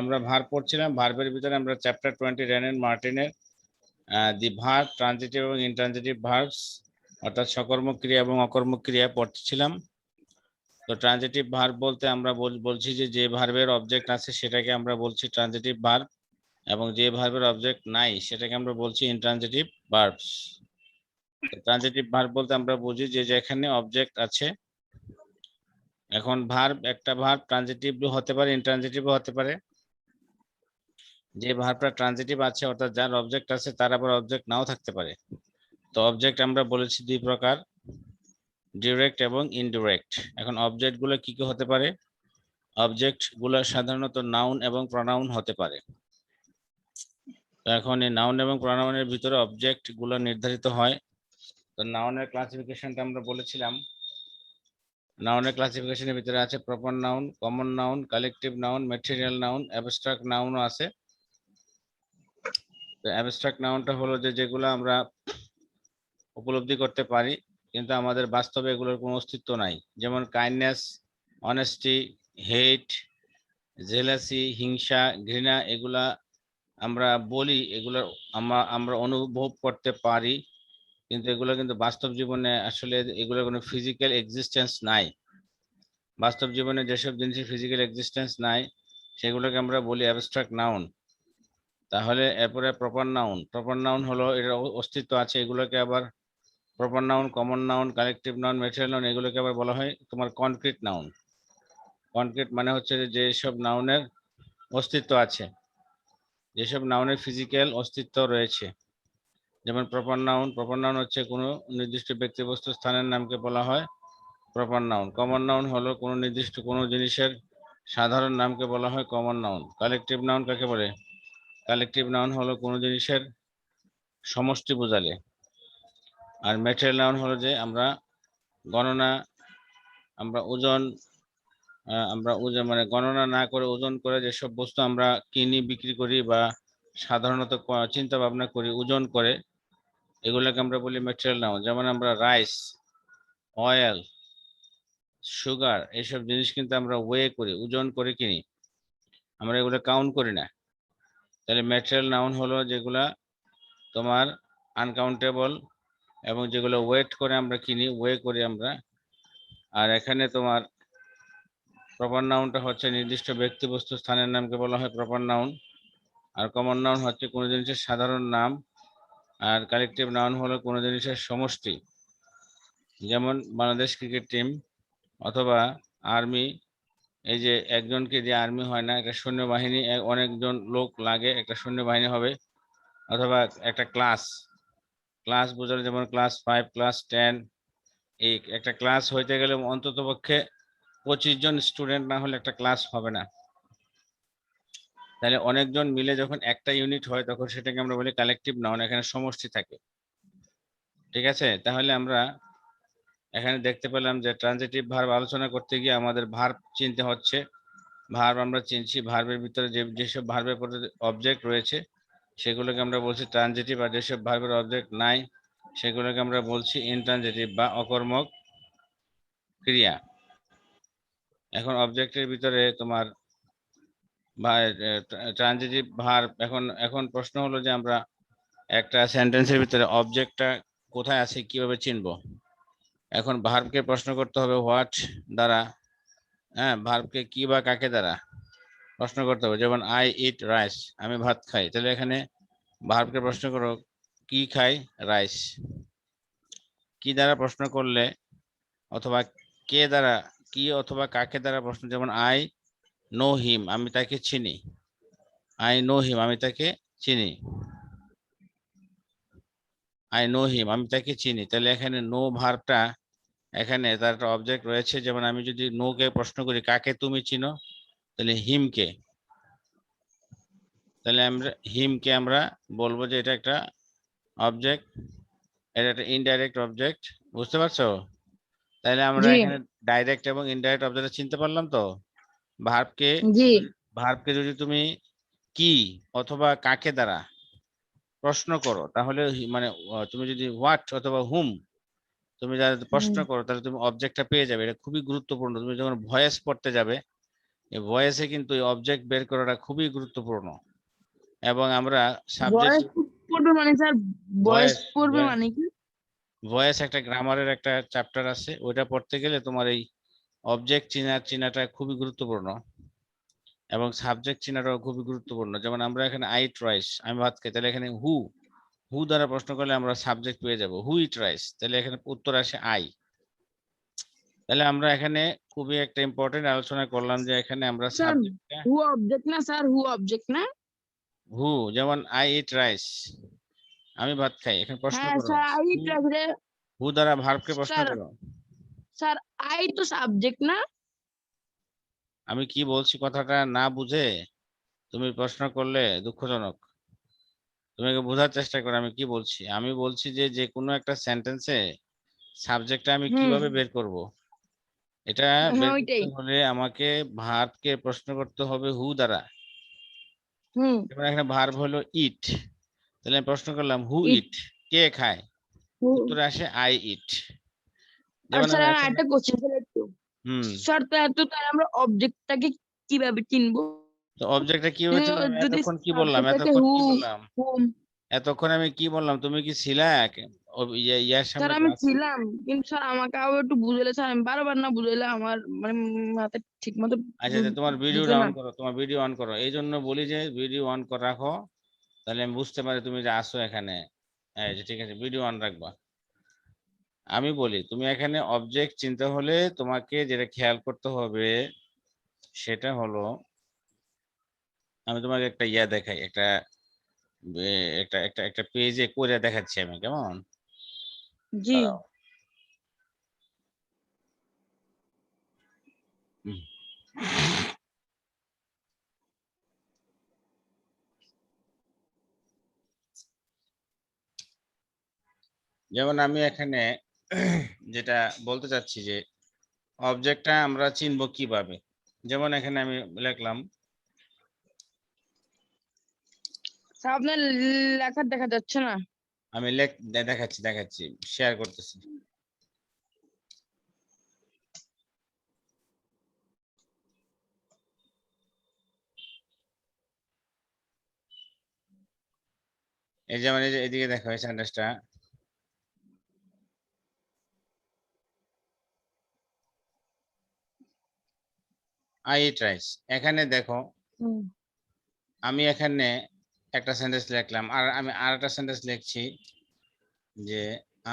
আমরা ভার্ব পড়ছিলাম, ভার্বের ভিতরে আমরা চ্যাপ্টার 20 রেনেন মার্টিনের দি ভার্ব, ট্রানজিটিভ এবং ইনট্রানজিটিভ ভার্বস অর্থাৎ সকর্মক ক্রিয়া এবং অকর্মক ক্রিয়া পড়ছিলাম। তো ট্রানজিটিভ ভার্ব বলতে আমরা বলছি যে ভার্বের অবজেক্ট আছে সেটাকে আমরা বলছি ট্রানজিটিভ ভার্ব, এবং যে ভার্বের অবজেক্ট নাই সেটাকে আমরা বলছি ইনট্রানজিটিভ ভার্বস। ট্রানজিটিভ ভার্ব বলতে আমরা বুঝি যে যেখানে অবজেক্ট আছে। এখন ভার্ব, একটা ভার্ব ট্রানজিটিভ হতে পারে, ইনট্রানজিটিভও হতে পারে। যে ভার্বটা ট্রানজিটিভ আছে অর্থাৎ যার অবজেক্ট আছে তার আবার অবজেক্ট নাও থাকতে পারে। তো অবজেক্ট আমরা বলেছি দুই প্রকার, ডিরেক্ট এবং ইনডিরেক্ট। এখন অবজেক্ট গুলো কি কি হতে পারে? অবজেক্ট গুলো সাধারণত নাউন এবং প্রনাউন হতে পারে। তো এখন এই নাউন এবং প্রনাউনের ভিতরে অবজেক্ট গুলো নির্ধারিত হয়। তো নাউনের ক্লাসিফিকেশনটা আমরা বলেছিলাম। নাউনের ক্লাসিফিকেশনের ভিতরে আছে proper noun, common noun, collective noun, material noun, abstract নাউনও আছে। তো অ্যাবস্ট্রাক্ট নাউনটা হলো যে যেগুলো আমরা উপলব্ধি করতে পারি কিন্তু আমাদের বাস্তবে এগুলোর কোনো অস্তিত্ব নাই। যেমন কাইন্ডনেস, অনেস্টি, হেট, জেলাসি, হিংসা, ঘৃণা, এগুলা আমরা বলি, এগুলো আমরা অনুভব করতে পারি, কিন্তু এগুলো কিন্তু বাস্তব জীবনে আসলে এগুলোর কোনো ফিজিক্যাল এক্সিস্টেন্স নাই। বাস্তব জীবনে যেসব জিনিসের ফিজিক্যাল এক্সিস্টেন্স নাই সেগুলোকে আমরা বলি অ্যাবস্ট্রাক্ট নাউন। তাহলে এরপরে প্রপার নাউন। প্রপার নাউন হলো এর অস্তিত্ব আছে, এগুলোকে আবার proper noun, common noun, collective noun, material noun, এগুলোকে আবার বলা হয় তোমার কনক্রিট নাউন। কনক্রিট মানে হচ্ছে যেসব নাউনের অস্তিত্ব আছে, যেসব নাউনের ফিজিক্যাল অস্তিত্ব রয়েছে। যেমন প্রপার নাউন, প্রপার নাউন হচ্ছে কোনো নির্দিষ্ট ব্যক্তি বস্তু স্থানের নামকে বলা হয় প্রপার নাউন। কমন নাউন হলো কোনো নির্দিষ্ট কোনো জিনিসের সাধারণ নামকে বলা হয় কমন নাউন। কালেকটিভ নাউন কাকে বলে? কালেকটিভ নাউন হলো কোনো জিনিসের সমষ্টি বোঝালে। আর ম্যাটেরিয়াল নাউন হলো যে আমরা গণনা, আমরা ওজন মানে গণনা না করে ওজন করে যেসব বস্তু আমরা কিনি, বিক্রি করি বা সাধারণত চিন্তা ভাবনা করি ওজন করে, এগুলোকে আমরা বলি ম্যাটেরিয়াল নাউন। যেমন আমরা রাইস, অয়েল, সুগার, এইসব জিনিস কিন্তু আমরা ওয়ে করি, ওজন করে কিনি, আমরা এগুলো কাউন্ট করি না। তাহলে ম্যাটেরিয়াল নাউন হলো যেগুলা তোমার আনকাউন্টেবল এবং যেগুলো ওয়েট করে আমরা কিনি, ওয়ে করি আমরা। আর এখানে তোমার প্রপার নাউনটা হচ্ছে নির্দিষ্ট ব্যক্তি বস্তু স্থানের নামকে বলা হয় প্রপার নাউন। আর কমন নাউন হচ্ছে কোনো জিনিসের সাধারণ নাম। আর কালেকটিভ নাউন হলো কোনো জিনিসের সমষ্টি। যেমন বাংলাদেশ ক্রিকেট টিম অথবা আর্মি, এই যে একজনকে দিয়ে আর্মি হয় না, একটা সৈন্যবাহিনী, অনেকজন লোক লাগে একটা সৈন্যবাহিনী হবে। অথবা একটা ক্লাস, ক্লাস বোঝালে যেমন ক্লাস 5, ক্লাস 10, এই একটা ক্লাস হইতে গেলে অন্তত পক্ষে 25 জন স্টুডেন্ট না হলে একটা ক্লাস হবে না। তাহলে অনেকজন মিলে যখন একটা ইউনিট হয় তখন সেটাকে আমরা বলি কালেকটিভ নাউন, এখানে সমষ্টি থাকে। ঠিক আছে, তাহলে আমরা এখানে দেখতে পেলাম যে ট্রানজিটিভ ভার্ব আলোচনা করতে গিয়ে আমাদের ভার্ব চিনতে হচ্ছে। ভার্ব আমরা চিনছি, ভার্বের ভিতরে যেসব ভার্বের অবজেক্ট রয়েছে সেগুলোকে আমরা বলছি ট্রানজিটিভ, আর যেসব ভার্বের অবজেক্ট নাই সেগুলোকে আমরা বলছি ইনট্রানজিটিভ বা অকর্মক ক্রিয়া। এখন অবজেক্টের ভিতরে তোমার ট্রানজিটিভ ভার্ব, এখন প্রশ্ন হলো যে আমরা একটা সেন্টেন্সের ভিতরে অবজেক্টটা কোথায় আছে কিভাবে চিনবো? এখন ভার্বকে প্রশ্ন করতে হবে হোয়াট দ্বারা। হ্যাঁ, ভার্বকে কি বা কাকে দ্বারা প্রশ্ন করতে হবে। যেমন আই ইট রাইস, আমি ভাত খাই। তাহলে এখানে ভার্বকে প্রশ্ন করো কি খাই? রাইস। কি দ্বারা প্রশ্ন করলে অথবা কে দ্বারা, কি অথবা কাকে দ্বারা প্রশ্ন, যেমন আই নো হিম, আমি তাকে চিনি। আই নো হিম, আমি তাকে চিনি। আই নো হিম, আমি তাকে চিনি। তাহলে এখানে নো ভার্বটা, এখানে তার একটা অবজেক্ট রয়েছে। যেমন আমি যদি নো কে প্রশ্ন করি কাকে তুমি চিনো, তাহলে হিমকে। তাহলে আমরা হিমকে আমরা বলবো যে এটা একটা অবজেক্ট, এটা একটা ইনডাইরেক্ট অবজেক্ট। বুঝতে পারছো? তাহলে আমরা জি এখানে ডাইরেক্ট এবং ইনডাইরেক্ট অবজেক্ট চিনতে পারলাম। তো ভার্বকে, জি ভার্বকে যদি তুমি কি অথবা কাকে দ্বারা প্রশ্ন করো তাহলে মানে তুমি যদি হোয়াট অথবা হুম তুমি যারা প্রশ্ন করো তাহলে তুমি অবজেক্টটা পেয়ে যাবে। এটা খুবই গুরুত্বপূর্ণ। তুমি যখন ভয়েস পড়তে যাবে এই ভয়েসে কিন্তু অবজেক্ট বের করাটা খুবই গুরুত্বপূর্ণ। এবং আমরা সাবজেক্ট ভয়েস পড়বে মানে স্যার, ভয়েস ভয়েস পড়বে মানে কি? ভয়েস একটা গ্রামারের একটা চ্যাপ্টার আছে, ওইটা পড়তে গেলে তোমার এই অবজেক্ট চিনাটা খুবই গুরুত্বপূর্ণ এবং সাবজেক্ট চিনাটাও খুবই গুরুত্বপূর্ণ। যেমন আমরা এখানে আই ইট রাইস, আমি ভাত খাই, তাহলে এখানে হু দ্বারা প্রশ্ন করলে আমরা সাবজেক্ট পেয়ে যাব, হু ইট রাইস, তাহলে এখানে উত্তর আসে আই। তাহলে আমরা এখানে খুবই একটা ইম্পর্টেন্ট আলোচনা করলাম যে এখানে আমরা স্যার সাবজেক্টটা হু অবজেক্ট না স্যার, হু অবজেক্ট না? হু, যেমন আই ইট রাইস, আমি ভাত খাই, এখানে প্রশ্ন হ্যাঁ করো স্যার, আই হু, ট্রাভেলে। হু দ্বারা ভার্বকে প্রশ্ন স্যার, করো। স্যার আই তো সাবজেক্ট না? আমি কি বলছি কথাটা না বুঝে তুমি প্রশ্ন করলে দুঃখজনক। তুমি বোঝার চেষ্টা করো আমি কি বলছি। আমি বলছি যে যে কোনো একটা সেন্টেন্সে সাবজেক্টটা আমি হুম, কিভাবে বের করব। এটা হ্যাঁ বের ওইটাই। করতে হলে আমাকে ভার্বকে প্রশ্ন করতে হবে হু দ্বারা। হুম। যেমন এখানে ভার্ব হলো ইট, তাহলে আমি প্রশ্ন করলাম হু ইট, ইট, কে খায়, হু। উত্তরে আসে আই ইট। আর যেমন স্যার আমি আমার এখানে একটা কোশ্চেন স্যার একটু। হুম, স্যার তাহলে আমরা অবজেক্টটাকে কিভাবে চিনবো? তো অবজেক্টটা কি হয়েছিল, আমি যদি এতক্ষণ কি বললাম, সাবজেক্টটাকে এতক্ষণ হু, কি বললাম, হুম। এতক্ষণ আমি কি বললাম, তুমি কি ছিলা ইয়ার স্যার সামনে আমি ক্লাস? ছিলাম, কিন্তু স্যার আমাকে আবার একটু বুঝাইলে স্যার, আমি বারবার না বুঝাইলে আমার মানে মাথায় ঠিক মতো আচ্ছা আচ্ছা, তোমার ঢুকে ভিডিওটা না। অন করো, তোমার ভিডিও অন করো, এই জন্য বলি যে ভিডিও অন করে রাখো, তাহলে আমি বুঝতে পারি তুমি যে আসো এখানে। এই যে ঠিক আছে, ভিডিও অন রাখবা। আমি বলি তুমি এখানে অবজেক্ট চিনতে হলে তোমাকে যেটা খেয়াল করতে হবে সেটা হলো, আমি তোমাকে একটা ইয়া দেখাই, একটা পেজে করে দেখাচ্ছি আমি, কেমন? জি। দাঁড়াও। হুম। যেমন আমি এখানে যেটা বলতে চাচ্ছি যে অবজেক্টটা আমরা চিনবো কিভাবে। যেমন এখানে আমি লিখলাম, স্যার আপনার লেখা দেখা যাচ্ছে না। আমি দেখাচ্ছি শেয়ার করতেছি। এই যেমন এই যে এদিকে দেখো এই সেন্টেন্সটা, আই ইট রাইস। এখানে দেখো হুম। আমি এখানে একটা সেন্টেন্স লিখলাম, আর আমি আর একটা সেন্টেন্স লিখছি যে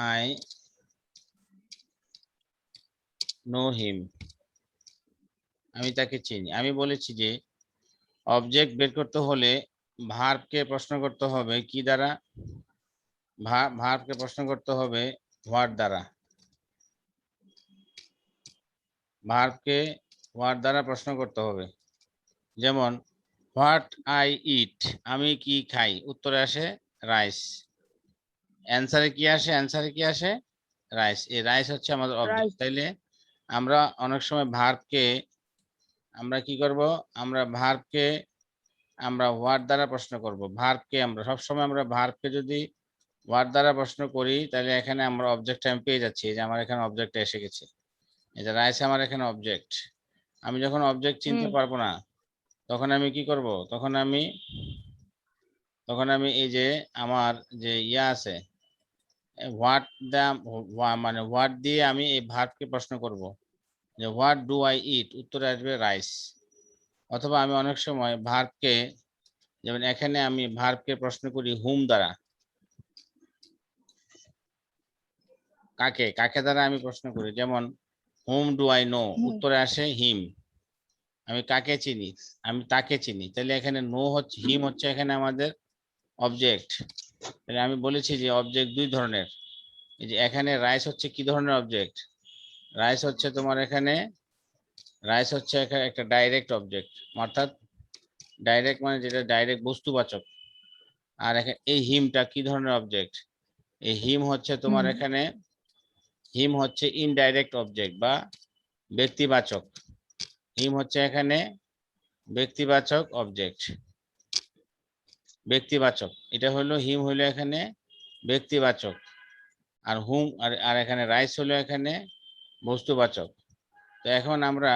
আই নো হিম, আমি তাকে চিনি। আমি বলেছি যে অবজেক্ট বের করতে হলে ভার্বকে প্রশ্ন করতে হবে কি দ্বারা, ভার্বকে প্রশ্ন করতে হবে হোয়াট দ্বারা, ভার্বকে হোয়াট দ্বারা প্রশ্ন করতে হবে। যেমন হোয়াট আই ইট, আমি কি খাই, উত্তরে আসে রাইস। অ্যান্সারে কি আসে রাইস। এই রাইস হচ্ছে আমাদের অবজেক্ট। রাইট। তাইলে আমরা অনেক সময় ভার্বকে আমরা কি করব, আমরা ভার্বকে আমরা হোয়াট দ্বারা প্রশ্ন করব। ভার্বকে আমরা সবসময় আমরা ভার্বকে যদি হোয়াট দ্বারা প্রশ্ন করি তাহলে এখানে আমরা অবজেক্ট আমি পেয়ে যাচ্ছি, এই যে আমার এখানে অবজেক্ট এসে গেছে, এই যে রাইস আমার এখানে অবজেক্ট। আমি যখন অবজেক্ট চিনতে হুম। পারবো না তখন আমি কি করব, তখন আমি এই যে আমার যে ইয়া আছে হোয়াট দা, মানে হোয়াট দিয়ে আমি এই ভার্বকে প্রশ্ন করব যে হোয়াট ডু আই ইট, উত্তরে আসবে রাইস। অথবা আমি অনেক সময় ভার্বকে, যেমন এখানে আমি ভার্বকে প্রশ্ন করি হুম দ্বারা, কাকে কাকে দ্বারা আমি প্রশ্ন করি, যেমন হুম ডু আই নো, হুম। উত্তরে আসে হিম। আমি কাকে চিনি, আমি তাকে চিনি, তাহলে এখানে নো হচ্ছে, হিম হচ্ছে এখানে আমাদের অবজেক্ট। তাহলে আমি বলেছি যে অবজেক্ট দুই ধরনের। এই যে এখানে রাইস হচ্ছে কি ধরনের অবজেক্ট, রাইস হচ্ছে তোমার এখানে, রাইস হচ্ছে একটা ডাইরেক্ট অবজেক্ট, অর্থাৎ ডাইরেক্ট মানে যেটা ডাইরেক্ট বস্তুবাচক। আর এখানে এই হিমটা কি ধরনের অবজেক্ট, এই হিম হচ্ছে তোমার হুম। এখানে, হিম হচ্ছে ইনডাইরেক্ট অবজেক্ট বা ব্যক্তিবাচক। হিম হচ্ছে এখানে ব্যক্তিবাচক অবজেক্ট, ব্যক্তিবাচক, এটা হলো হিম হলো এখানে ব্যক্তিবাচক। আর হুম আর এখানে রাইস হলো এখানে বস্তুবাচক। তো এখন আমরা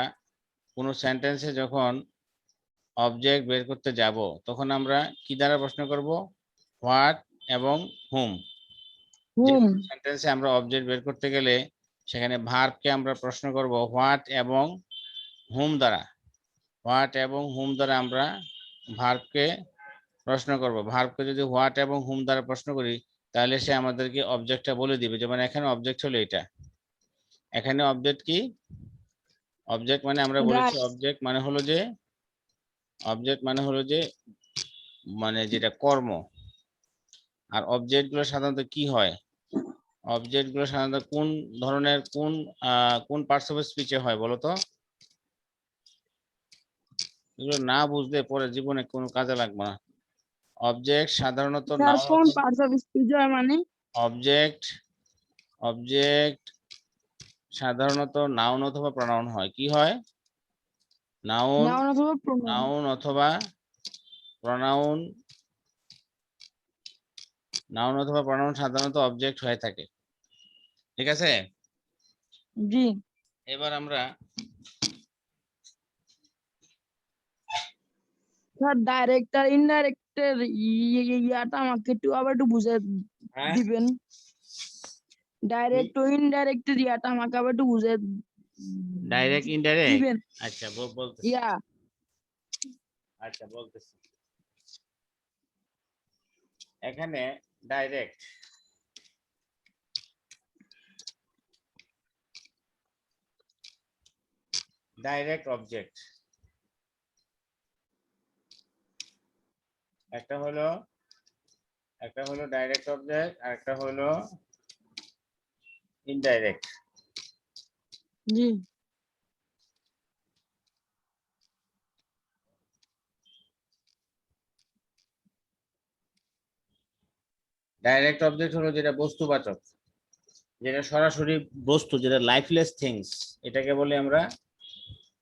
কোনো সেন্টেন্সে যখন অবজেক্ট বের করতে যাব তখন আমরা কি দ্বারা প্রশ্ন করব? হোয়াট এবং হুম। যে হুম সেন্টেন্সে আমরা অবজেক্ট বের করতে গেলে সেখানে ভার্বকে আমরা প্রশ্ন করব হোয়াট এবং হুম দ্বারা। হোয়াট এবং হুম দ্বারা আমরা ভার্বকে প্রশ্ন করব। ভার্বকে যদি হোয়াট এবং হুম দ্বারা প্রশ্ন করি তাহলে সে আমাদেরকে অবজেক্টটা বলে দিবে। যেমন এখানে অবজেক্ট হলো এটা। এখানে অবজেক্ট কি? অবজেক্ট মানে আমরা বলেছি রাইট অবজেক্ট মানে হলো যে মানে যেটা কর্ম। আর অবজেক্ট গুলো সাধারণত কি হয়? অবজেক্ট গুলো সাধারণত কোন ধরনের কোন পার্টস অফ স্পিচে হয় বলো তো? এগুলো না বুঝলে পরে জীবনে কোনো কাজে লাগবে না। অবজেক্ট সাধারণত স্যার নাউন কোন অথবা পার্টস অফ স্পিচ হয় মানে? অবজেক্ট অবজেক্ট সাধারণত নাউন অথবা প্রনাউন হয়। কি হয়? নাউন নাউন অথবা প্রোনাউন। নাউন অথবা প্রনাউন। নাউন অথবা প্রনাউন সাধারণত অবজেক্ট হয়ে থাকে। ঠিক আছে? জি এবার আমরা স্যার ডাইরেক্ট আর ইনডাইরেক্টের ইয়াটা আমাকে একটু বুঝিয়ে হ্যাঁ দিবেন। ডাইরেক্ট ও ইনডাইরেক্টের ইয়াটা আমাকে আবার একটু বুঝিয়ে ডাইরেক্ট ইনডাইরেক্ট। দিবেন। আচ্ছা বলতেছি। ইয়া আচ্ছা বলতেছি। এখানে ডাইরেক্ট ডাইরেক্ট অবজেক্ট একটা হলো ডাইরেক্ট অবজেক্ট আর একটা হলো ইনডাইরেক্ট। জি ডাইরেক্ট অবজেক্ট হলো যেটা বস্তুবাচক, যেটা সরাসরি বস্তু, যেটা লাইফলেস থিংস, এটাকে বলি আমরা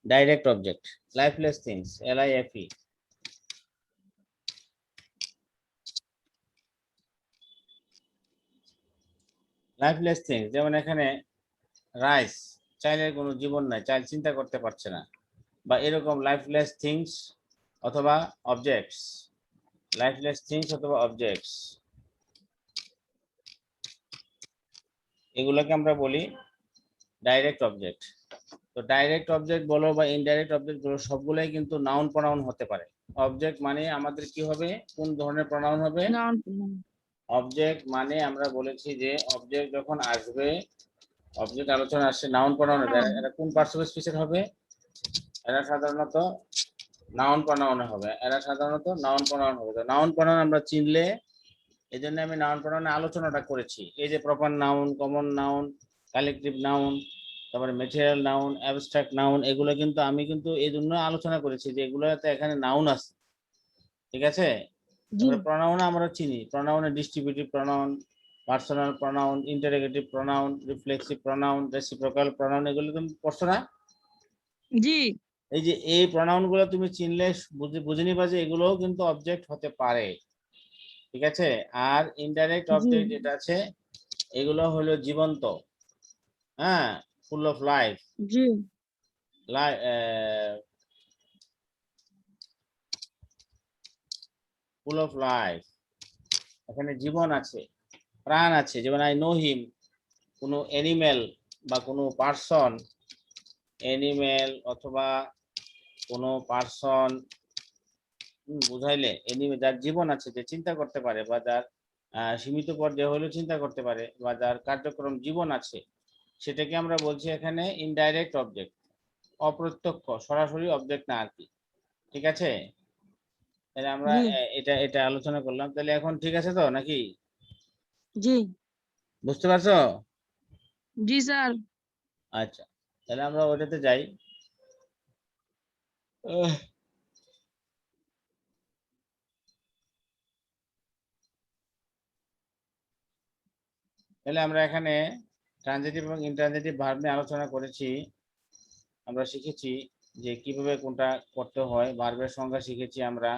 direct object. Lifeless things, LIFE। Lifeless things যেমন এখানে রাইস, চাইলের কোনো জীবন নাই, চাইল চিন্তা করতে পারছে না, বা এরকম লাইফলেস থিংস অথবা অবজেক্টস। লাইফলেস থিংস অথবা অবজেক্টস, এগুলোকে আমরা বলি ডাইরেক্ট অবজেক্ট। তো ডাইরেক্ট অবজেক্ট বলো বা ইনডাইরেক্ট অবজেক্ট বলো সবগুলাই কিন্তু নাউন প্রনাউন হতে পারে। অবজেক্ট মানে আমাদের কি হবে? কোন ধরনের প্রনাউন হবে? নাউন অবজেক্ট মানে আমরা বলেছি যে অবজেক্ট যখন আসবে, অবজেক্ট আলোচনা আসছে নাউন প্রনাউন হবে। প্রোনাউন। এরা কোন পার্টস অফ স্পিচের হবে? এরা সাধারণত নাউন প্রনাউন হবে। এরা সাধারণত নাউন প্রনাউন হবে। তো নাউন প্রনাউন আমরা চিনলে, এই জন্য আমি নাউন প্রনাউনের আলোচনাটা করেছি। এই যে proper noun, common noun, collective noun, তারপরে ম্যাটেরিয়াল নাউন, অ্যাবস্ট্রাক্ট নাউন, এগুলো কিন্তু আমি এই জন্য আলোচনা করেছি যে এগুলোতে এখানে নাউন আছে। ঠিক আছে? জি তারপরে প্রনাউন আমরা চিনি। প্রনাউনে distributive pronoun, personal pronoun, interrogative pronoun, reflexive pronoun, reciprocal pronoun, এগুলো তুমি পড়ছো না? জি এই যে এই প্রনাউন গুলো তুমি চিনলে বুঝে নিবা যে এগুলোও কিন্তু অবজেক্ট হতে পারে। ঠিক আছে? আর ইনডাইরেক্ট জি অবজেক্ট যেটা আছে এগুলো হলো জীবন্ত। হ্যাঁ, full of life. G full of life, এখানে জীবন আছে, প্রাণ আছে। যেমন আই নো হিম, কোনো অ্যানিমেল বা কোনো পার্সন, অ্যানিমেল অথবা কোনো পার্সন, বুঝাইলে এনিমে যার জীবন আছে, যে চিন্তা করতে পারে বা যার সীমিত পর্যায়ে হলেও চিন্তা করতে পারে বা যার কার্যক্রম জীবন আছে, সেটাকে আমরা বলছি এখানে ইনডাইরেক্ট অবজেক্ট। অপ্রত্যক্ষ, সরাসরি অবজেক্ট না আর কি। ঠিক আছে? তাহলে আমরা জি এটা এটা আলোচনা করলাম। তাহলে এখন ঠিক আছে তো নাকি? জি বুঝতে পারছো? জি স্যার। আচ্ছা, তাহলে আমরা ওটাতে যাই। আহ, তাহলে আমরা এখানে ট্রানজিটিভ এবং ইনট্রানজিটিভ ভার্ব নিয়ে আলোচনা করেছি। আমরা শিখেছি যে কিভাবে কোনটা করতে হয়, ভার্বের সংজ্ঞা শিখেছি আমরা,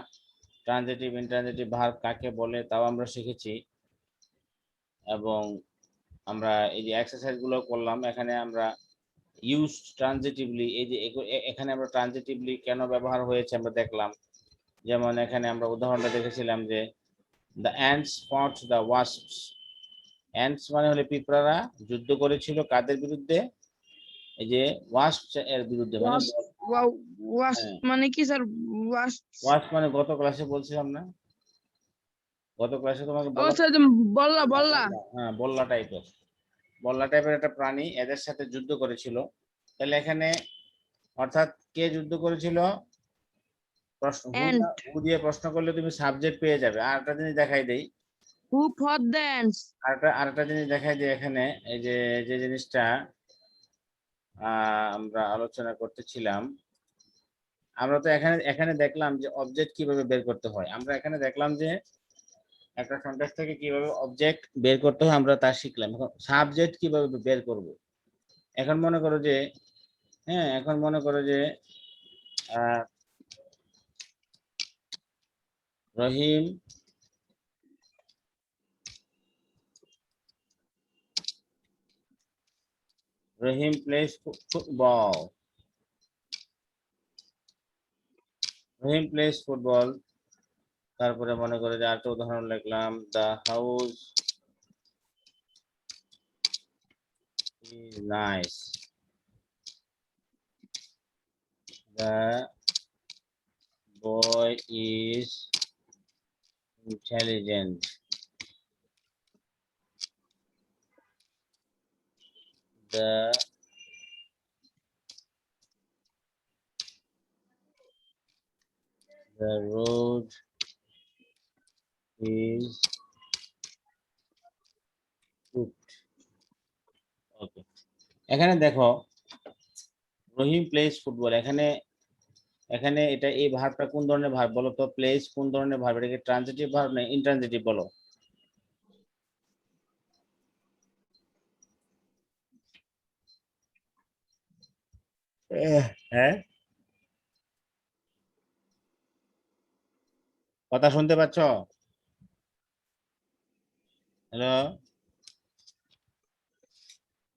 ট্রানজিটিভ ইনট্রানজিটিভ ভার্ব কাকে বলে তাও আমরা শিখেছি। এবং আমরা এই যে এক্সারসাইজ গুলো করলাম, এখানে আমরা used transitively, এই যে এখানে আমরা ট্রানজিটিভলি কেন ব্যবহার হয়েছে আমরা দেখলাম। যেমন এখানে আমরা উদাহরণটা দেখেছিলাম যে the ants fought the wasps. ants মানে হলো পিঁপড়ারা যুদ্ধ করেছিল কাদের বিরুদ্ধে? এই যে ওয়াস্প এর বিরুদ্ধে, মানে ওয়াস মানে কি স্যার? ওয়াস্প মানে গত ক্লাসে বলছিলাম না, গত ক্লাসে তোমাকে ও স্যার বল্লা বল্লা। হ্যাঁ বল্লা টাইপের একটা প্রাণী এদের সাথে যুদ্ধ করেছিল। তাহলে এখানে অর্থাৎ কে যুদ্ধ করেছিল? প্রশ্ন হু দিয়ে প্রশ্ন করলে তুমি সাবজেক্ট পেয়ে যাবে। আর একটা জিনিস দেখাই দেই, হু ফর দ্য অ্যান্টস। আরেকটা জিনিস দেখাই দিই এখানে, এই যে যে জিনিসটা আমরা আলোচনা করতেছিলাম, আমরা তো এখানে এখানে দেখলাম যে অবজেক্ট কিভাবে বের করতে হয়। আমরা এখানে দেখলাম যে একটা সেন্টেন্স থেকে কিভাবে অবজেক্ট বের করতে হয় আমরা তা শিখলাম। এখন সাবজেক্ট কিভাবে বের করব। এখন মনে করো যে এখন মনে করো যে রহিম plays football. Rahim plays football. তারপরে মনে করে যে আরেকটা উদাহরণ লিখলাম, the house is nice, the boy is intelligent, the road is cooked. ওকে, এখানে দেখো রহিম প্লেস ফুটবল, এখানে এখানে এটা এই ভার্বটা কোন ধরনের ভার্ব বলো তো? প্লেস কোন ধরনের ভার্ব? এটা কি ট্রানজিটিভ ভার্ব না ইনট্রানজিটিভ বলো? হ্যাঁ, কথা শুনতে পাচ্ছ? হ্যালো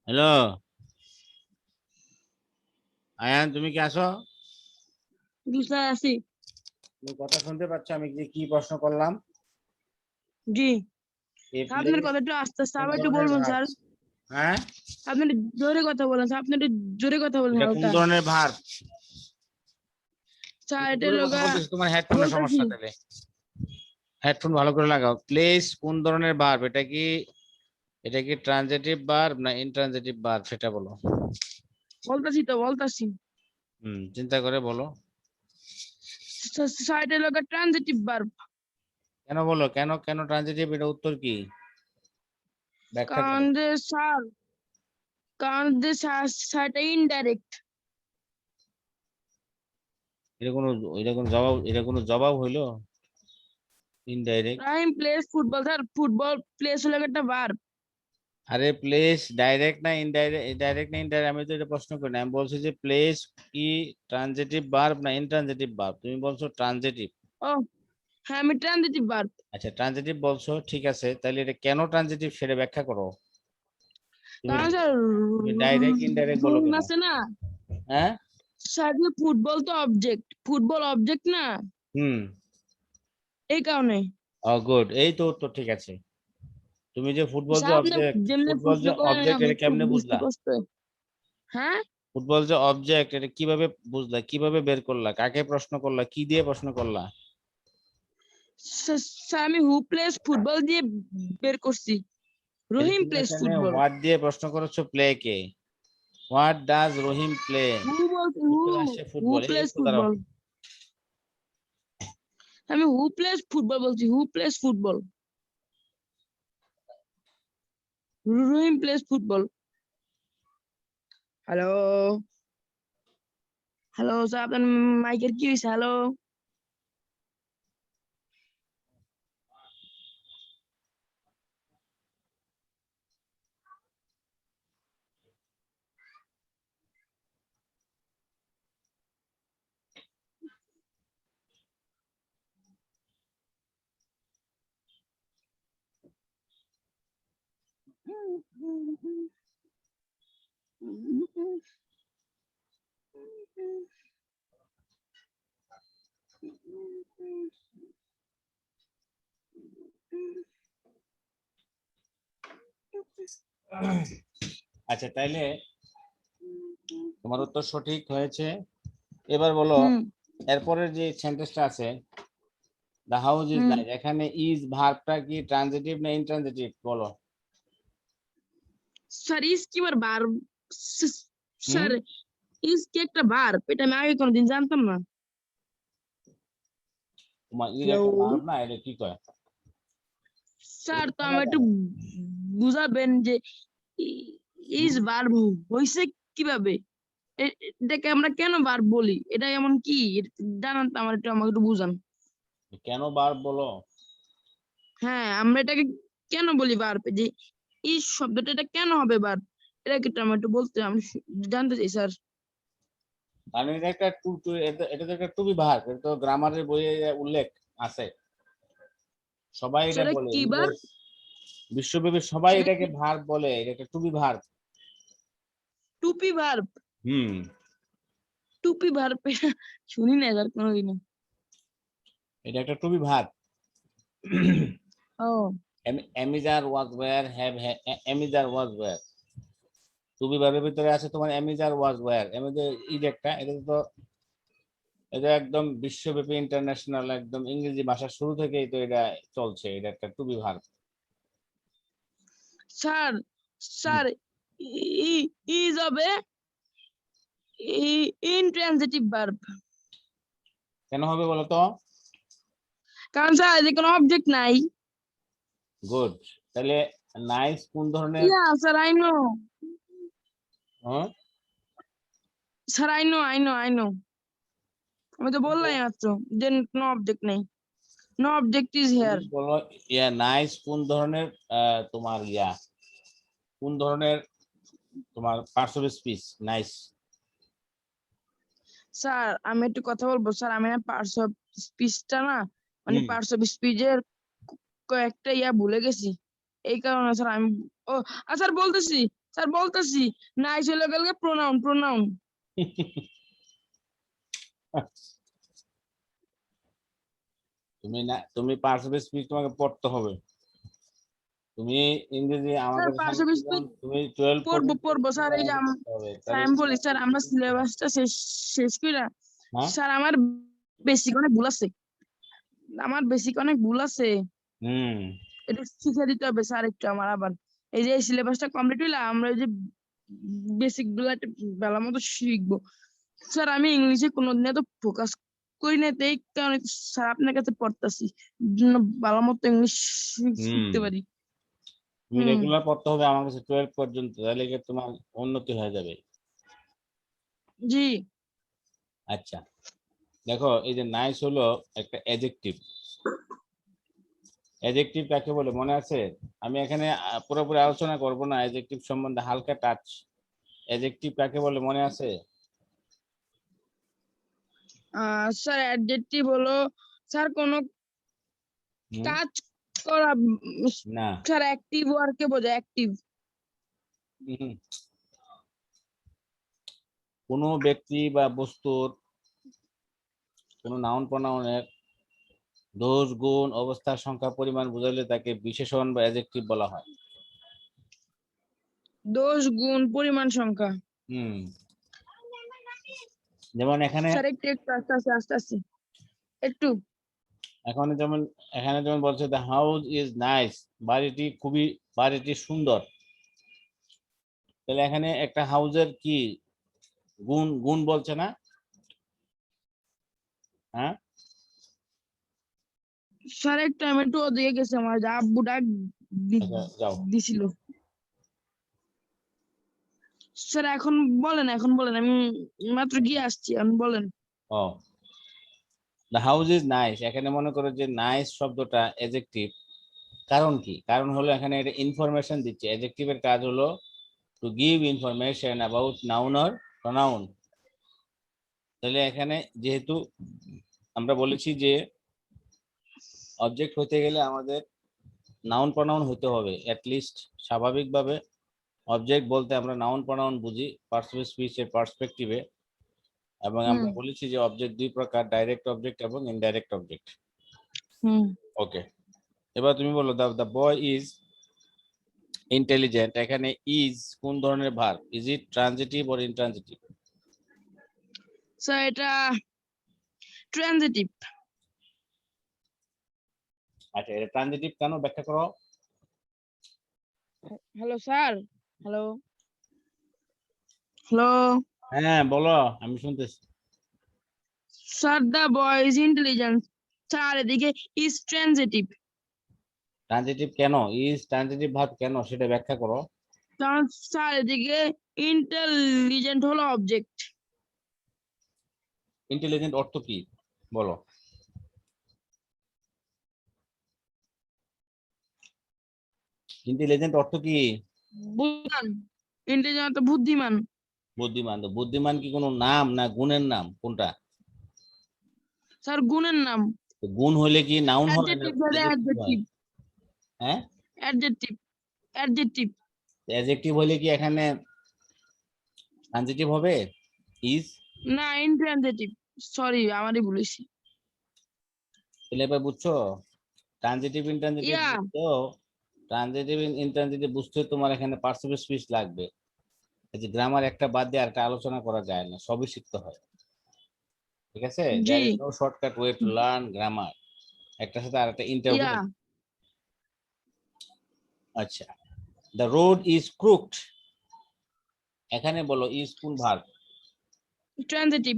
হ্যালো আয়ান, তুমি কি আসো? স্যার আছি। তুমি কথা শুনতে পাচ্ছ আমি যে কি প্রশ্ন করলাম? জি এই আপনার প্লেস কথা একটু আস্তে আস্তে কোন আবার একটু ধরনের বলবেন ভার্ব? স্যার। হ্যাঁ, আপনি একটু জোরে কথা বলেন স্যার, আপনি একটু জোরে কথা বলেন এটা কোন হালকা। ধরনের ভার্ব? স্যার তুমি তো এটা দূরে কথা লগা বলতেছো, তোমার হেডফোনের বলতেছি। সমস্যা। তাহলে হেডফোন ভালো করে লাগাও। প্লেস কোন ধরনের ভার্ব? এটা কি ট্রানজিটিভ ভার্ব না ইনট্রানজিটিভ ভার্ব সেটা বলো। বলতাছি। চিন্তা করে বলো। স্যার এটা লগা ট্রানজিটিভ ভার্ব। কেন বলো, কেন কেন ট্রানজিটিভ? এটা উত্তর কি? ব্যাখ্যা কারণ করো। যে স্যার স্যারটা ইনডাইরেক্ট। এটা কোনো জবাব হইলো? Indirect? Time plays football sir, football place হলো একটা ভার্ব। আরে প্লেস ডাইরেক্ট না ইনডাইরেক্ট, ডাইরেক্ট না ইনডাইরেক্ট আমি তো এটা প্রশ্ন করি না। আমি বলছি যে প্লেস কি ট্রানজিটিভ ভার্ব না ইনট্রানজিটিভ ভার্ব? তুমি বলছো ট্রানজিটিভ। ও হ্যাঁ, আমি ট্রানজিটিভ ভার্ব। আচ্ছা ট্রানজিটিভ বলছো, ঠিক আছে, তাহলে এটা কেন ট্রানজিটিভ সেটা ব্যাখ্যা করো। তুমি কারণ স্যার তুমি ডাইরেক্ট ইনডাইরেক্ট বলো রুম কেন? আছে না হ্যাঁ। স্যার, ফুটবল তো অবজেক্ট, ফুটবল অবজেক্ট না, হুম। এই কারণে। ও গুড, এই তো উত্তর ঠিক আছে। তুমি যে স্যার আপনি যেমনি প্রশ্ন করেন অবজেক্ট আমি এটা খুব কেমনে বুঝতে বুঝলা? কষ্ট। হ্যাঁ ফুটবল যে অবজেক্ট এটা কিভাবে বুঝলা, কিভাবে বের করলা, কাকে প্রশ্ন করলা, কি দিয়ে প্রশ্ন করলা? স্যার আমি হু প্লেস ফুটবল দিয়ে বের করছি। এই যে রহিম তুমি প্লেস এখানে ফুটবল। হোয়াট দিয়ে প্রশ্ন করেছো, প্লে কে? What does Rahim play? Who বলছি, উত্তর আসছে হু ফুটবল। এই প্লেস একটু দাঁড়াও। ফুটবল। আমি হু প্লেস ফুটবল বলছি, who plays football. Rahim plays football. Hello hello sir, আপনার মাইকের কি হয়েছে? হ্যালো। আচ্ছা, তাইলে তোমার উত্তর সঠিক হয়েছে। এবার বলো হুম এরপরের যে সেন্টেন্সটা আছে, the house is hmm nice, এখানে ইজ ভার্বটা কি ট্রানজিটিভ না ইনট্রানজিটিভ বলো। স্যার ইজ কি বার বার হুম স্যার ইজ কি একটা ভার্ব? এটা আমি আগে কোনোদিন জানতাম না। তোমার ইজ হ্যালো একটা ভার্ব না, এটা কি কয়? স্যার, তো শোনা আমার একটু যায় না? বুঝাবেন যে ইজ হুম? ভার্ব হইছে কিভাবে? এটাকে আমরা কেন ভার্ব বলি? এটা এমন কি? এটা জানান তো, আমার একটু, আমাকে একটু বুঝান। কেন ভার্ব বলো? হ্যাঁ, আমরা এটাকে কেন বলি ভার্ব? যে এই শব্দটা, এটা কেন হবে ভার্ব? এটা কি একটু আমার একটু বলতে, আমি জানতে চাই স্যার। কারণ এটা একটা এটা তো একটা টু বি ভার্ব, এটা তো গ্রামারের বইয়ে উল্লেখ আছে, সবাই এটা সেটা বলে, কি ভার্ব? বিশ্বব্যাপী সবাই সেটা এটাকে কি ভার্ব বলে, এটা একটা to be verb. To be verb? হুম, টুপি ভার্ব শুনি না স্যার কোনোদিনও। এটা একটা টু বি ভার্ব। ও am is are was were have, am is are was were, to be ভার্বের ভিতরে আছে তোমার এমিজার ওয়াজ ওয়্যার, এমিজার ইজ একটা, এটা একদম বিশ্বব্যাপী ইন্টারন্যাশনাল, একদম ইংরেজি ভাষার শুরু থেকেই তো এটা চলছে, এটা একটা to be verb. Sir, sir is হবে ইনট্রানজিটিভ ভার্ব। কেন হবে বলো তো? কারণ স্যার এতে কোনো অবজেক্ট নাই। গুড। তাহলে নাইস কোন ধরনের? ইয়া স্যার, আই নো হ্যাঁ, স্যার, আই নো। আমি তো বললাই মাত্র যে নো অবজেক্ট নেই। নো অবজেক্ট ইজ তুমি হেয়ার। বলো নাইস কোন ধরনের, তোমার কোন ধরনের তোমার parts of speech nice? Sir আমি একটু কথা বলবো স্যার, আমি না পার্টস অফ স্পিচটা না, মানে হুম। পার্টস অফ স্পিচের কয়েকটা ভুলে গেছি। এই কারণে স্যার আমি, ও স্যার বলতেছি, নাইস হলে গেলে প্রোনাউন। তুমি পার্টস অফ স্পিচ তোমাকে পড়তে হবে। তুমি ইংরেজি আমার স্যার কাছে পার্টস অফ শুনছি যখন স্পিচ তুমি 12 পর্যন্ত পড়বো স্যার। এই যে তোমাকে পড়তে হবে, স্যার তাহলে আমি বলি তোমার স্যার, কিছু আমরা শিখতে হবে। সিলেবাসটা শেষ শেষ কইরা, হ্যাঁ। স্যার আমার বেসিক অনেক ভুল আছে। হুম। এটা শিখে দিতে হবে স্যার একটু আমার আবার। এই যে সিলেবাসটা কমপ্লিট হইলে আমরা এই যে বেসিক গুলা একটু ভালো মতো শিখবো। স্যার আমি ইংলিশে কোনোদিন এত ফোকাস করি না, তো এই কারণে স্যার আপনার কাছে পড়তাছি, জন্য ভালো মতো ইংলিশ হুম, শিখতে পারি। তুমি হুম রেগুলার পড়তে হবে আমার কাছে 12 পর্যন্ত, তাহলে গিয়ে তোমার উন্নতি হয়ে যাবে। জি আচ্ছা, দেখো এই যে নাইস হলো একটা অ্যাডজেক্টিভ। অ্যাডজেক্টিভ কাকে বলে মনে আছে? আমি এখানে পুরোপুরি আলোচনা করব না, অ্যাডজেক্টিভ সম্বন্ধে হালকা টাচ। অ্যাডজেক্টিভ কাকে বলে মনে আছে? স্যার অ্যাডজেক্টিভ হলো স্যার কোনো হুম? কাজ করা, না। স্যার অ্যাক্টিভ ওয়ার্কে বোঝায়, অ্যাক্টিভ। হুম। কোনো ব্যক্তি বা বস্তুর কোনো নাউন প্রোনাউনের দোষ গুণ অবস্থা সংখ্যা পরিমাণ বোঝাইলে তাকে বিশেষণ বা অ্যাডজেক্টিভ বলা হয়। দোষ গুণ পরিমাণ সংখ্যা। হুম। যেমন এখানে, স্যার একটু একটু আস্তে আস্তে একটু। যেমন এখানে যেমন বলছে দ্য হাউস ইজ নাইস, বাড়িটি সুন্দর। তাহলে এখানে একটা হাউজের কি গুণ গুণ বলছে না? হ্যাঁ। স্যার একটু আমি একটু ওদিকে গেছি, আমার যে আব্বু ডাক আচ্ছা, যাও। দিছিল। স্যার এখন বলেন, আমি মাত্র গিয়ে আসছি, এখন বলেন। ও, দ্য হাউস ইজ নাইস, এখানে মনে করো যে নাইস শব্দটা এডজেক্টিভ। কারণ কি? কারণ হলো এখানে এটা ইনফরমেশন দিচ্ছে, এডজেক্টিভের কাজ হলো to give information about noun or pronoun. তাহলে এখানে যেহেতু আমরা বলেছি যে অবজেক্ট হতে গেলে আমাদের নাউন প্রনাউন হতে হবে লিস্ট, স্বাভাবিকভাবে অবজেক্ট বলতে আমরা নাউন প্রনাউন বুঝি পার্টস অফ স্পিচ এর পার্সপেক্টিভে। এবং আমরা বলেছি যে অবজেক্ট দুই প্রকার, ডাইরেক্ট অবজেক্ট এবং ইনডাইরেক্ট অবজেক্ট। ওকে, এবার তুমি বলো দ্য বয় ইজ ইন্টেলিজেন্ট। এখানে ইজ কোন ধরনের verb? Is it transitive or intransitive? Sir এটা ট্রানজিটিভ। আচ্ছা, এটা ট্রানজিটিভ কেন, ব্যাখ্যা করো। হ্যালো স্যার, হ্যালো হ্যালো হ্যাঁ বলো, আমি শুনতেছি। Sir the boy is intelligent, sir এদিকে ইজ ট্রানজিটিভ। ট্রানজিটিভ কেন, ইজ ট্রানজিটিভ ভার্ব কেন, সেটা ব্যাখ্যা করো। কারণ স্যার এদিকে ইন্টেলিজেন্ট হলো অবজেক্ট। ইন্টেলিজেন্ট অর্থ কি বলো। ইন্টেলিজেন্ট অর্থ কি? বুদ্ধিমান, ইন্টেলিজেন্ট বুদ্ধিমান। বুদ্ধিমান। তো বুদ্ধিমান কি কোনো নাম না গুণের নাম, কোনটা? স্যার গুণের নাম। তো গুণ হলে কি নাউন হয় না অ্যাডজেক্টিভ হলে adjective হয়? অ্যাডজেক্টিভ, হ্যাঁ, অ্যাডজেক্টিভ, অ্যাডজেক্টিভ। অ্যাডজেক্টিভ হলে কি এখানে ট্রানজিটিভ হবে ইজ? না ইনট্রানজিটিভ, সরি আমারই বলেছি। তাহলে এবার বুঝছো ট্রানজিটিভ ইনট্রানজিটিভ ইয়া বুঝছো। ট্রানজিটিভ ইনট্রানজিটিভ বুঝতে তোমার এখানে পার্সিভ স্পিচ লাগবে। এই যে গ্রামার একটা বাদ দিয়ে আরেকটা আলোচনা করা যায় না, সবই শিখতে হয়। ঠিক আছে, জি there is no shortcut way to learn grammar. একটার সাথে আরেকটা ইন্টারভিউ। ইয়া আচ্ছা, দ্য রোড ইজ ক্রুকড। এখানে বলো ইজ কোন ভার্ব? ট্রানজিটিভ।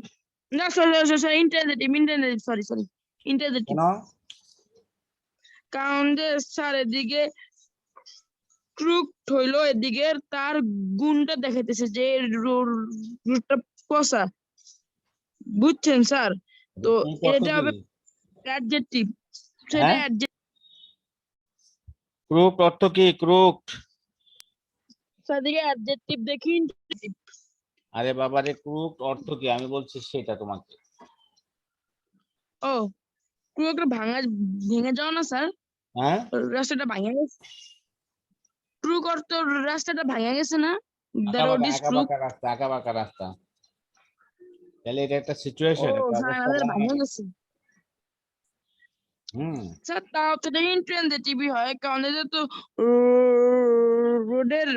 না sorry sorry intransitive, intransitive, sorry sorry intransitive. কেন? কারণ যে স্যার এদিকে ক্রুক হইলো, এদিকে তার গুণটা দেখাইতেছে যে রুটটা পচা, বুঝছেন স্যার? তো ক্রুকড অর্থ এটা কি? হবে অ্যাডজেক্টিভ, সেটা হ্যাঁ, ক্রুকড অর্থ কি? ক্রুকড। স্যার এদিকে অ্যাডজেক্টিভ দেখি ইনট্রানজিটিভ। আরে বাবারে, ক্রুকড অর্থ কি আমি বলছি সেটা তোমাকে। ও ক্রুকটা ভেঙে যাও না স্যার, হ্যাঁ, রাস্তাটা ভাঙে গেছে। ক্রুক অর্থ রাস্তাটা ভাঙে গেছে না, দ্য আঁকা রোড বাঁকা ইজ আঁকা ক্রুক। বাঁকা রাস্তা, আঁকা বাঁকা রাস্তা। তাহলে এটা একটা ও সিচুয়েশন, একটা স্যার অবস্থা আমাদের বানানো ভাঙে গেছে। গেছে। হুম। স্যার তাও তো ইনট্রানজিটিভই হয়, কারণ এটা তো রোডের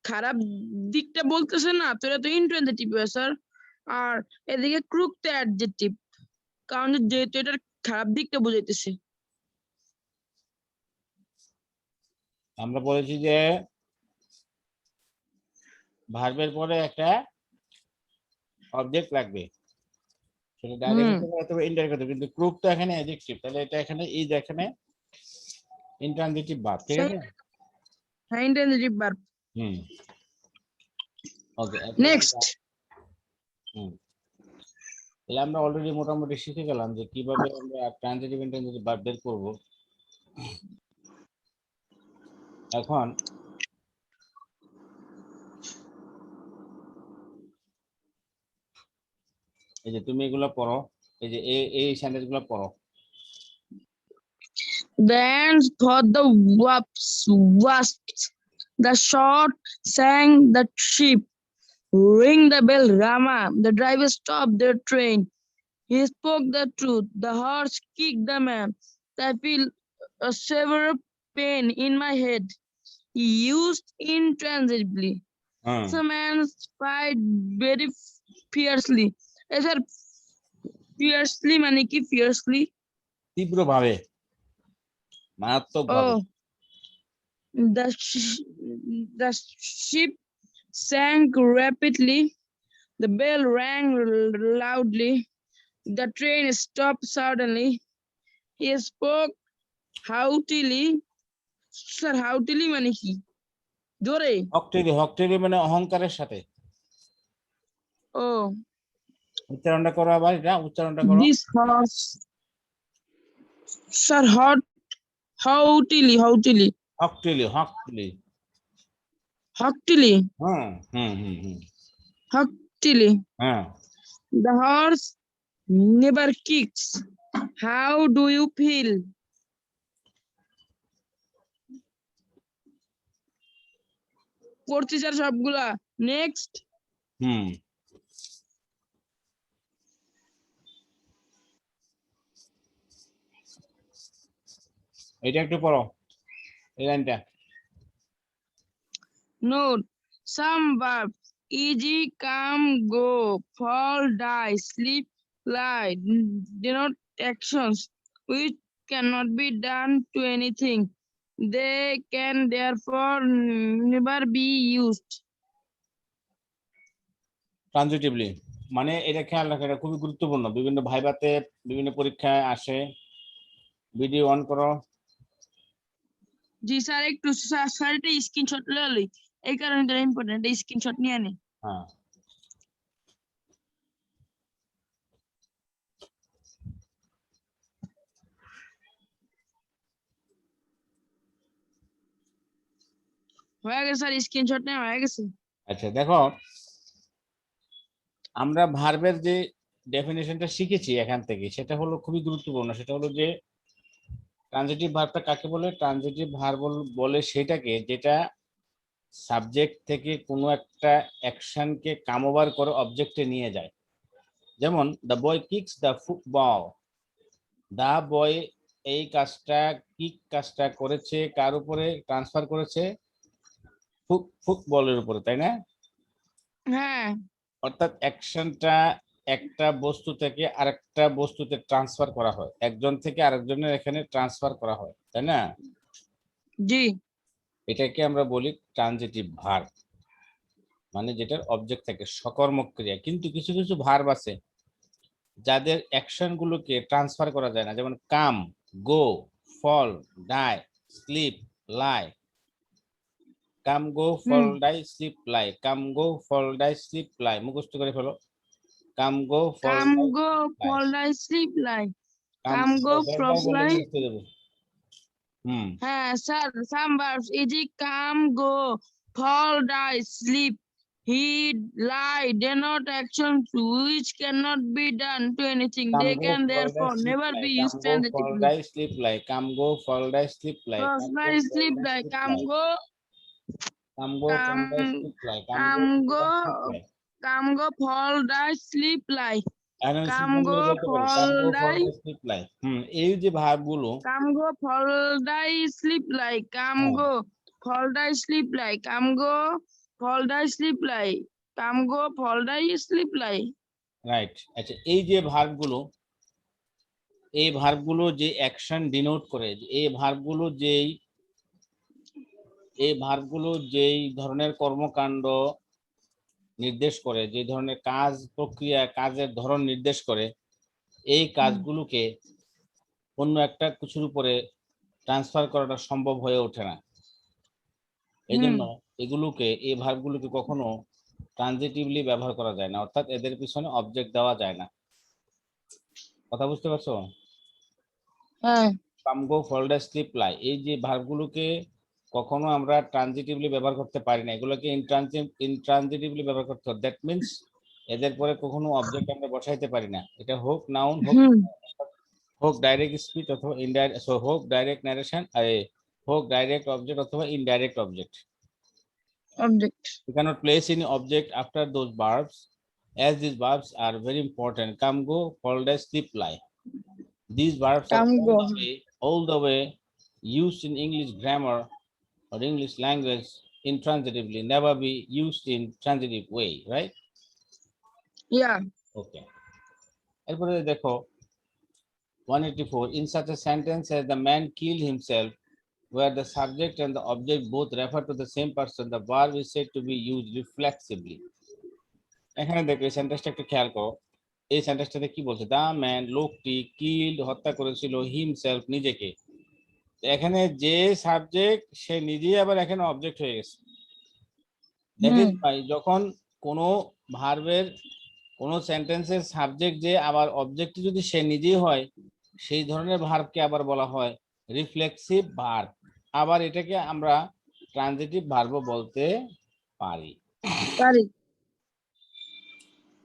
খারাপ দিকটা বলতেছে না, তো এটা তো ইনট্রানজিটিভ হয় স্যার। আর এদিকে ক্রুক তো অ্যাডজেক্টিভ, কারণ যেহেতু এটার খারাপ দিকটা বুঝাইতেছে। আমরা বলেছি যে ভার্বের পরে একটা অবজেক্ট লাগবে, সেটা ডাইরেক্ট হুম হতে পারে অথবা ইনডাইরেক্ট হতে পারে, কিন্তু ক্রুক তো এখানে অ্যাডজেক্টিভ, তাহলে এটা এখানে ইজ এখানে ইনট্রানজিটিভ ভার্ব। ঠিক আছে। হ্যাঁ ইনট্রানজিটিভ ভার্ব। হুম। ওকে, নেক্সট। হুম, তাহলে আমরা অলরেডি মোটামুটি শিখে গেলাম যে কিভাবে আমরা ট্রানজিটিভ ইনট্রানজিটিভ ভার্ব বের করব। এখন এই যে তুমি এগুলো পড়ো, এই যে এই সেন্টেন্স গুলো পড়ো। The ants thought the wasps, the short sang the sheep. Ring the bell, Rama. The driver stopped the train. He spoke the truth. The horse kicked the man. I feel a severe pain in my head. He used intransibly. Hmm, The man spied very fiercely. Sir, fiercely মানে কি fiercely? তীব্রভাবে, মারাত্মকভাবে। Oh, the ship sank rapidly. The bell rang loudly. The train stopped suddenly. He spoke haughtily. Sir, haughtily মানে কি? জোরে? হকটেরি, হকটেরি মানে অহংকারের সাথে। Oh, উচ্চারণটা করো, আবার এটা উচ্চারণটা করো। this horse. Sir, haughtily, haughtily, হকটেলি, হকটেলি। haughtily, hmm hmm hmm hmm. haughtily. হ্যাঁ, The horse never kicks. How do you feel? করছি স্যার সবগুলা। নেক্সট। হুম। এটা একটু পড়ো এই লাইনটা। Note, some verbs, e.g. come, go, fall, die, sleep, lie, denote actions which cannot be done to anything. They can therefore never be used. ট্রানজিটিভলি মানে এটা খেয়াল রাখো, এটা খুবই গুরুত্বপূর্ণ, বিভিন্ন ভাইভাতে বিভিন্ন পরীক্ষায় আসে। ভিডিও অন করো। জি স্যার, একটু স্যার এটা স্ক্রিনশট লই, এই কারণে এটা ইম্পর্টেন্ট, এই স্ক্রিনশট নিয়ে নে। হ্যাঁ হয়ে গেছে স্যার, স্ক্রিনশট নেওয়া হয়ে গেছে। আচ্ছা দেখো, আমরা ভার্বের যে ডেফিনেশনটা শিখেছি এখান থেকে, সেটা হলো খুবই গুরুত্বপূর্ণ। সেটা হলো যে ট্রানজিটিভ ভার্বটা কাকে বলে? ট্রানজিটিভ ভার্ব বলে সেটাকে যেটা সাবজেক্ট থেকে কোনো একটা অ্যাকশনকে কাম ওভার করে অবজেক্টে নিয়ে যায়। যেমন the boy kicks the football. The boy এই কাজটা, কিক কাজটা করেছে কার উপরে? ট্রান্সফার করেছে ফুটবলের উপরে, তাই না? হ্যাঁ অর্থাৎ অ্যাকশনটা একটা বস্তু থেকে আরেকটা বস্তুতে ট্রান্সফার করা হয়, একজন থেকে আরেকজনের এখানে ট্রান্সফার করা হয়, তাই না? জি। এটাকে আমরা বলি ট্রানজিটিভ ভার্ব, মানে যেটার অবজেক্ট থাকে সকর্মক ক্রিয়া। কিন্তু কিছু কিছু ভার্ব আছে যাদের অ্যাকশন গুলোকে ট্রান্সফার করা যায় না, যেমন কাম, go, fall, die, sleep, lie. Come go ফল হুম। Die sleep lie, come go fall die sleep লাই, মুখস্থ করে ফেলো। কাম গো ফল Come ডাই go, লাই। fall die, sleep lie. কাম Come go, দরকার flop বললে lie. মুখস্থ দেবো। হুম হ্যাঁ sir, some verbs, e.g. come, go, fall, die, sleep, heed, lie, denote actions which cannot be done to anything. Come They go can fall die therefore sleep never lie, be come used go fall transitively. Die sleep lie, come go fall die sleep lie, Fall come go die, fall sleep die lie. Sleep Come lie, go, come go fall die come, sleep lie, come go come fall go, die sleep lie. come go, fall die, sleep lie. এখন আমি Come simple go, করে বলতে পারি, fall come go ফল die. Die sleep লাই। এই যে verb গুলো, Come go, fall die, sleep like. Come হ্যাঁ go, fall die, sleep like. Come go, fall die, sleep like. Come go, fall die, sleep like. Right. আচ্ছা এই যে verb গুলো, এই verb গুলো যে অ্যাকশন ডিনোট করে, এই ভার্ব গুলো যেই ধরনের কর্মকাণ্ড নির্দেশ করে, যে ধরনের কাজ প্রক্রিয়া, কাজের ধরন নির্দেশ করে, এই কাজগুলোকে অন্য একটা কিছুর উপরে ট্রান্সফার করাটা সম্ভব হয়ে ওঠে না। এই হুম। জন্য এগুলোকে, এই ভার্বগুলোকে কখনো ট্রানজিটিভলি ব্যবহার করা যায় না, অর্থাৎ এদের পিছনে অবজেক্ট দেওয়া যায় না। কথা বুঝতে পারছো? হ্যাঁ। কাম গো ফল ডাই স্লিপ লাই, এই যে ভার্বগুলোকে কখনো আমরা ট্রানজিটিভলি ব্যবহার করতে পারি না, এগুলোকে ইনট্রানজিটিভলি ব্যবহার করতে হবে। দ্যাট মিনস এদের পরে কখনো অবজেক্ট আমরা বসাইতে পারি না। এটা হোক নাউন, হুম। হোক ডাইরেক্ট স্পিচ অথবা ইনডাইরেক্ট, সো হোক ডাইরেক্ট ন্যারেশন, হোক ডাইরেক্ট অবজেক্ট অথবা indirect object. Object. You cannot place any object after those verbs, as these verbs are very important. Come go, fall die, sleep lie. These verbs are Come go. all the way used in English grammar or English language intransitively, never be used in transitive way, right? Yeah. Okay. এরপরে দেখো 184, in such a sentence as the man killed himself, where the subject and the object both refer to the same person, the verb is said to be used reflexively. এখানে দেখো এই সেন্টেন্সটা একটু খেয়াল করো। এই সেন্টেন্সটাতে কি বলছে? দা ম্যান, লোকটি, কিল্ড হত্যা করেছিল, হিমসেলফ নিজেকে। এখানে যে সাবজেক্ট সে নিজেই আবার এখানে অবজেক্ট হয়ে গেছে। দেখেন ভাই, যখন কোনো ভার্বের কোনো সেন্টেন্সের সাবজেক্ট যে আবার অবজেক্ট যদি সে নিজেই হয়, সেই ধরনের ভার্বকে আবার বলা হয় রিফ্লেক্সিভ ভার্ব। আবার এটাকে আমরা ট্রানজিটিভ ভার্বও বলতে পারি। Sorry.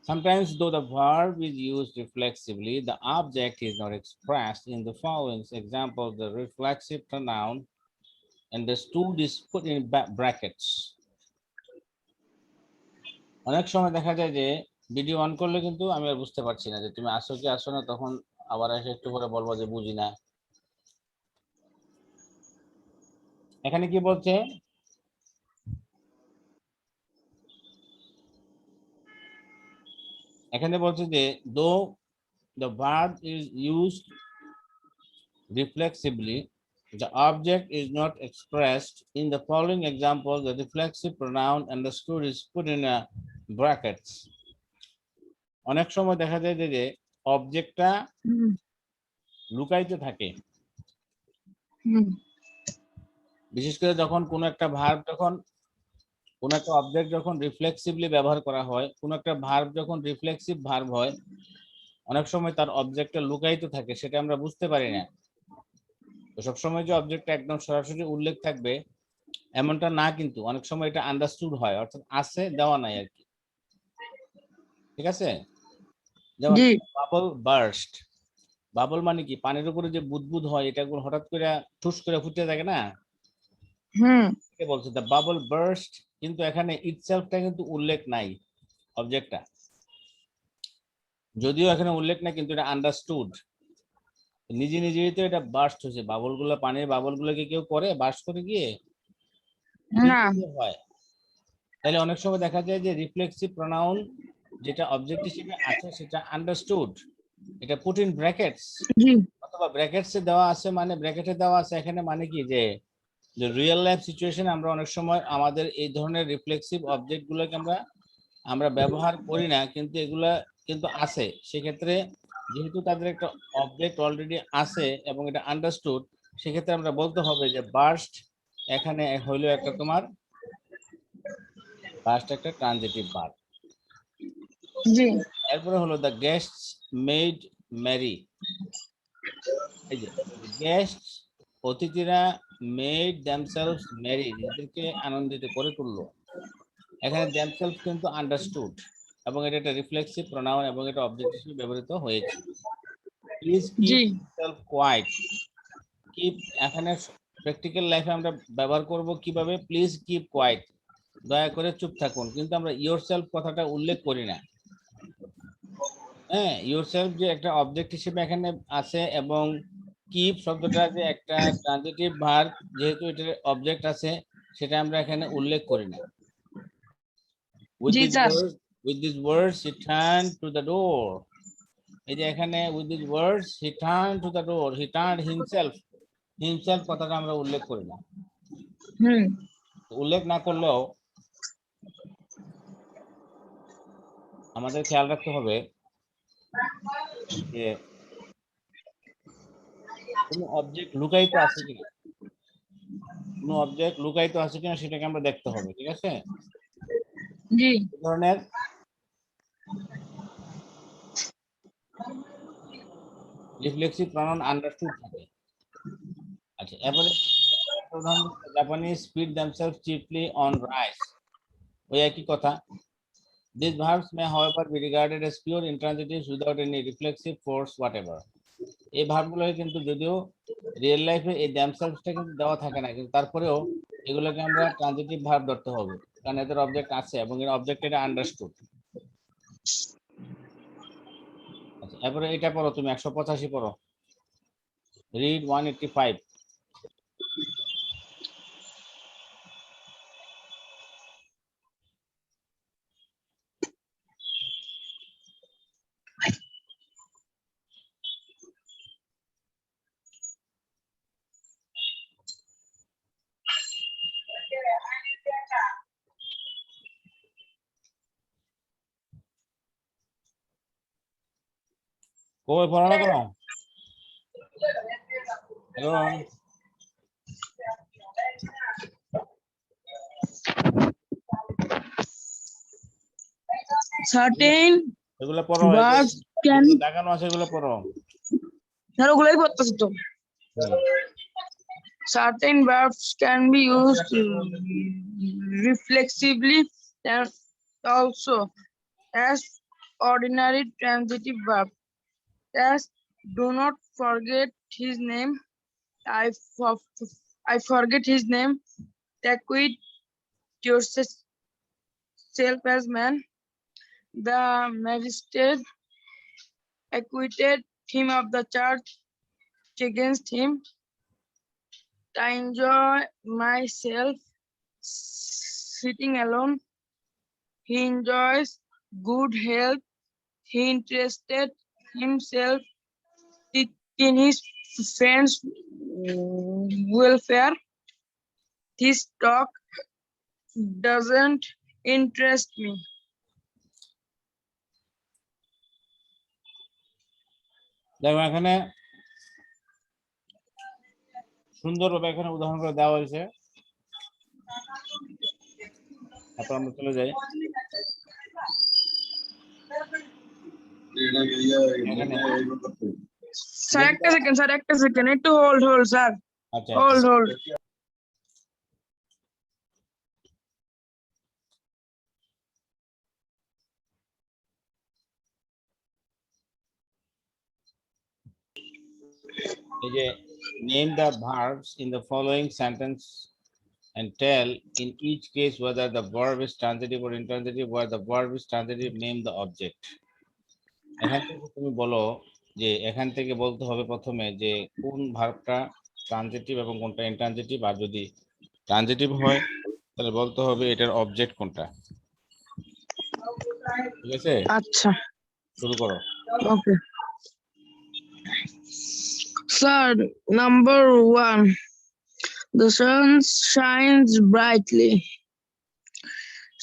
Sometimes, though the verb is used reflexively, the object is not expressed in the following example. The reflexive pronoun understood is put in brackets. অনেক সময় দেখা যায় যে ভিডিও অন করলে কিন্তু আমি আর বুঝতে পারছি না যে তুমি আসো কি আসো না, তখন আবার এসে একটু করে বলবো যে বুঝি না। এখানে কি বলছে? এখানে বলছে যে though the verb is used reflexively, the object is not expressed. In the following example, the reflexive pronoun understood is put in a brackets. অনেক সময় দেখা যায় যে অবজেক্টটা হুম, লুকায়িত থাকে, হুম, বিশেষ করে যখন কোনো একটা ভার্ব যখন কোন একটা অবজেক্ট যখন রিফ্লেক্সিভলি ব্যবহার করা হয়, কোন একটা ভার্ব যখন রিফ্লেক্সিভ ভার্ব হয়, অনেক সময় তার অবজেক্টটা লুকায়িত থাকে, সেটা আমরা বুঝতে পারি না। তো সবসময় যে অবজেক্টটা একদম সরাসরি উল্লেখ থাকবে এমনটা না, কিন্তু অনেক সময় এটা আন্ডারস্টুড হয়, অর্থাৎ আছে দেওয়া নাই আর কি। ঠিক আছে? যেমন জি, বাবল বার্স্ট, বাবল মানে কি? পানির উপরে যে বুদবুদ হয়, এটা হঠাৎ করে ঠুস করে ফুটে থাকে না, হুম, এটা বলছে দ্য বাবল বার্স্ট, কিন্তু এখানে ইটসেলফটা কিন্তু উল্লেখ নাই অবজেক্টটা, যদিও এখানে উল্লেখ নাই কিন্তু এটা আন্ডারস্টুড, নিজে নিজেই তো এটা বার্স্ট হয়েছে। বাবল গুলো, পানির বাবল গুলোকে কেউ করে বার্স্ট করে গিয়ে? না, নিজে নিজে হয়। তাহলে অনেক সময় দেখা যায় যে রিফ্লেক্সিভ প্রোনাউন যেটা অবজেক্ট হিসেবে আছে সেটা আন্ডারস্টুড, এটা পুট ইন ব্র্যাকেটস, জি, অথবা ব্র্যাকেটসে দেওয়া আছে, মানে ব্র্যাকেটে দেওয়া আছে এখানে মানে কি যে রিয়েল লাইফ সিচুয়েশন আমরা অনেক সময় আমাদের এই ধরনের রিফ্লেক্সিভ অবজেক্ট গুলোকে আমরা আমরা ব্যবহার করি না, কিন্তু এগুলা কিন্তু আছে। সেক্ষেত্রে যেহেতু তাদের একটা অবজেক্ট অলরেডি আছে এবং এটা আন্ডারস্টুড, সেক্ষেত্রে আমরা বলতে হবে যে বার্স্ট এখানে হইলো একটা তোমার বার্স্ট একটা ট্রানজিটিভ ভার্ব। জি, এরপরে হলো দ্য গেস্টস মেড ম্যারি। এই যে গেস্ট, অতিথিরা মেড দ্যামসেলভস ম্যারি, নিজেদেরকে আনন্দিত করে তুললো। এখানে দ্যামসেলভস কিন্তু আন্ডারস্টুড এবং এটা একটা রিফ্লেক্সিভ প্রোনাউন এবং এটা অবজেক্ট হিসেবে ব্যবহৃত হয়েছে। প্লিজ জি, কিপ সেলফ কোয়াইট। কিপ এখানে প্র্যাকটিক্যাল লাইফে আমরা ব্যবহার করব কিভাবে? প্লিজ কিপ কোয়াইট, দয়া করে চুপ থাকুন, কিন্তু আমরা ইয়োর সেলফ কথাটা উল্লেখ করি না। হ্যাঁ, ইয়োর সেলফ যে একটা অবজেক্ট হিসেবে এখানে আছে, এবং কিপ শব্দটা যে একটা ট্রানজিটিভ ভার্ব, যেহেতু এটার অবজেক্ট আছে, সেটা আমরা এখানে উল্লেখ করি না। With the this sir, word, with this words he turn to the door. এই যে এখানে with this words he turn to the door, he turn himself, himself কথাটা আমরা উল্লেখ করি না। হুম, উল্লেখ না করলেও আমাদের খেয়াল রাখতে হবে যে কোনো অবজেক্ট লুকায়িত আছে কিনা, কোনো অবজেক্ট লুকায়িত আছে কিনা সেটাকে আমরা দেখতে হবে। ঠিক আছে? জি, এই ধরনের রিফ্লেক্সিভ প্রনাউন আন্ডারস্টুড থাকে। আচ্ছা, এরপরে প্রধান Japanese feed themselves chiefly on rice, ওই একই কথা। These verbs may however be regarded as pure intransitives without any reflexive force whatever. এই ভার্বগুলোকে কিন্তু যদিও রিয়েল লাইফে এই দ্যামসেলভসটা কিন্তু দেওয়া থাকে না, কিন্তু তারপরেও এগুলোকে আমরা ট্রানজিটিভ ভার্ব ধরতে হবে, কারণ এদের অবজেক্ট আছে এবং এর অবজেক্ট এটা আন্ডারস্টুড। আচ্ছা, এরপরে এটা পড়ো তুমি, 185 পড়ো, রিড 185। কই পড়ো না কেন? হ্যালো, certain এগুলো পড়ো, verbs can, যেগুলো দেখানো আছে এগুলো পড়ো। স্যার ওগুলোই পড়তেছি তো। হুম। Certain verbs can be used reflexively and also as ordinary transitive verb. As do not forget his name. I forget his name. Acquit yourself as man. The magistrate acquitted him of the charge against him. I enjoy myself sitting alone. He enjoys good health. He interested himself in his friends' welfare. His talk doesn't interest me. দেখো এখানে সুন্দরভাবে এখানে উদাহরণ করে দেওয়া হয়েছে। তারপর আমরা চলে যাই এখানে। স্যার একটা সেকেন্ড একটু হোল্ড স্যার, আচ্ছা হোল্ড এই যে name the verbs in the following sentence and tell in each case whether the verb is transitive or intransitive. Where the verb is transitive, name the object. এখান থেকে তুমি বলো যে এখান থেকে বলতে হবে প্রথমে যে কোন ভার্বটা ট্রানজিটিভ এবং কোনটা ইনট্রানজিটিভ, আর যদি ট্রানজিটিভ হয় তাহলে বলতে হবে এটার অবজেক্ট কোনটা। ঠিক আছে, আচ্ছা শুরু করো। Okay sir, number 1, the sun shines brightly.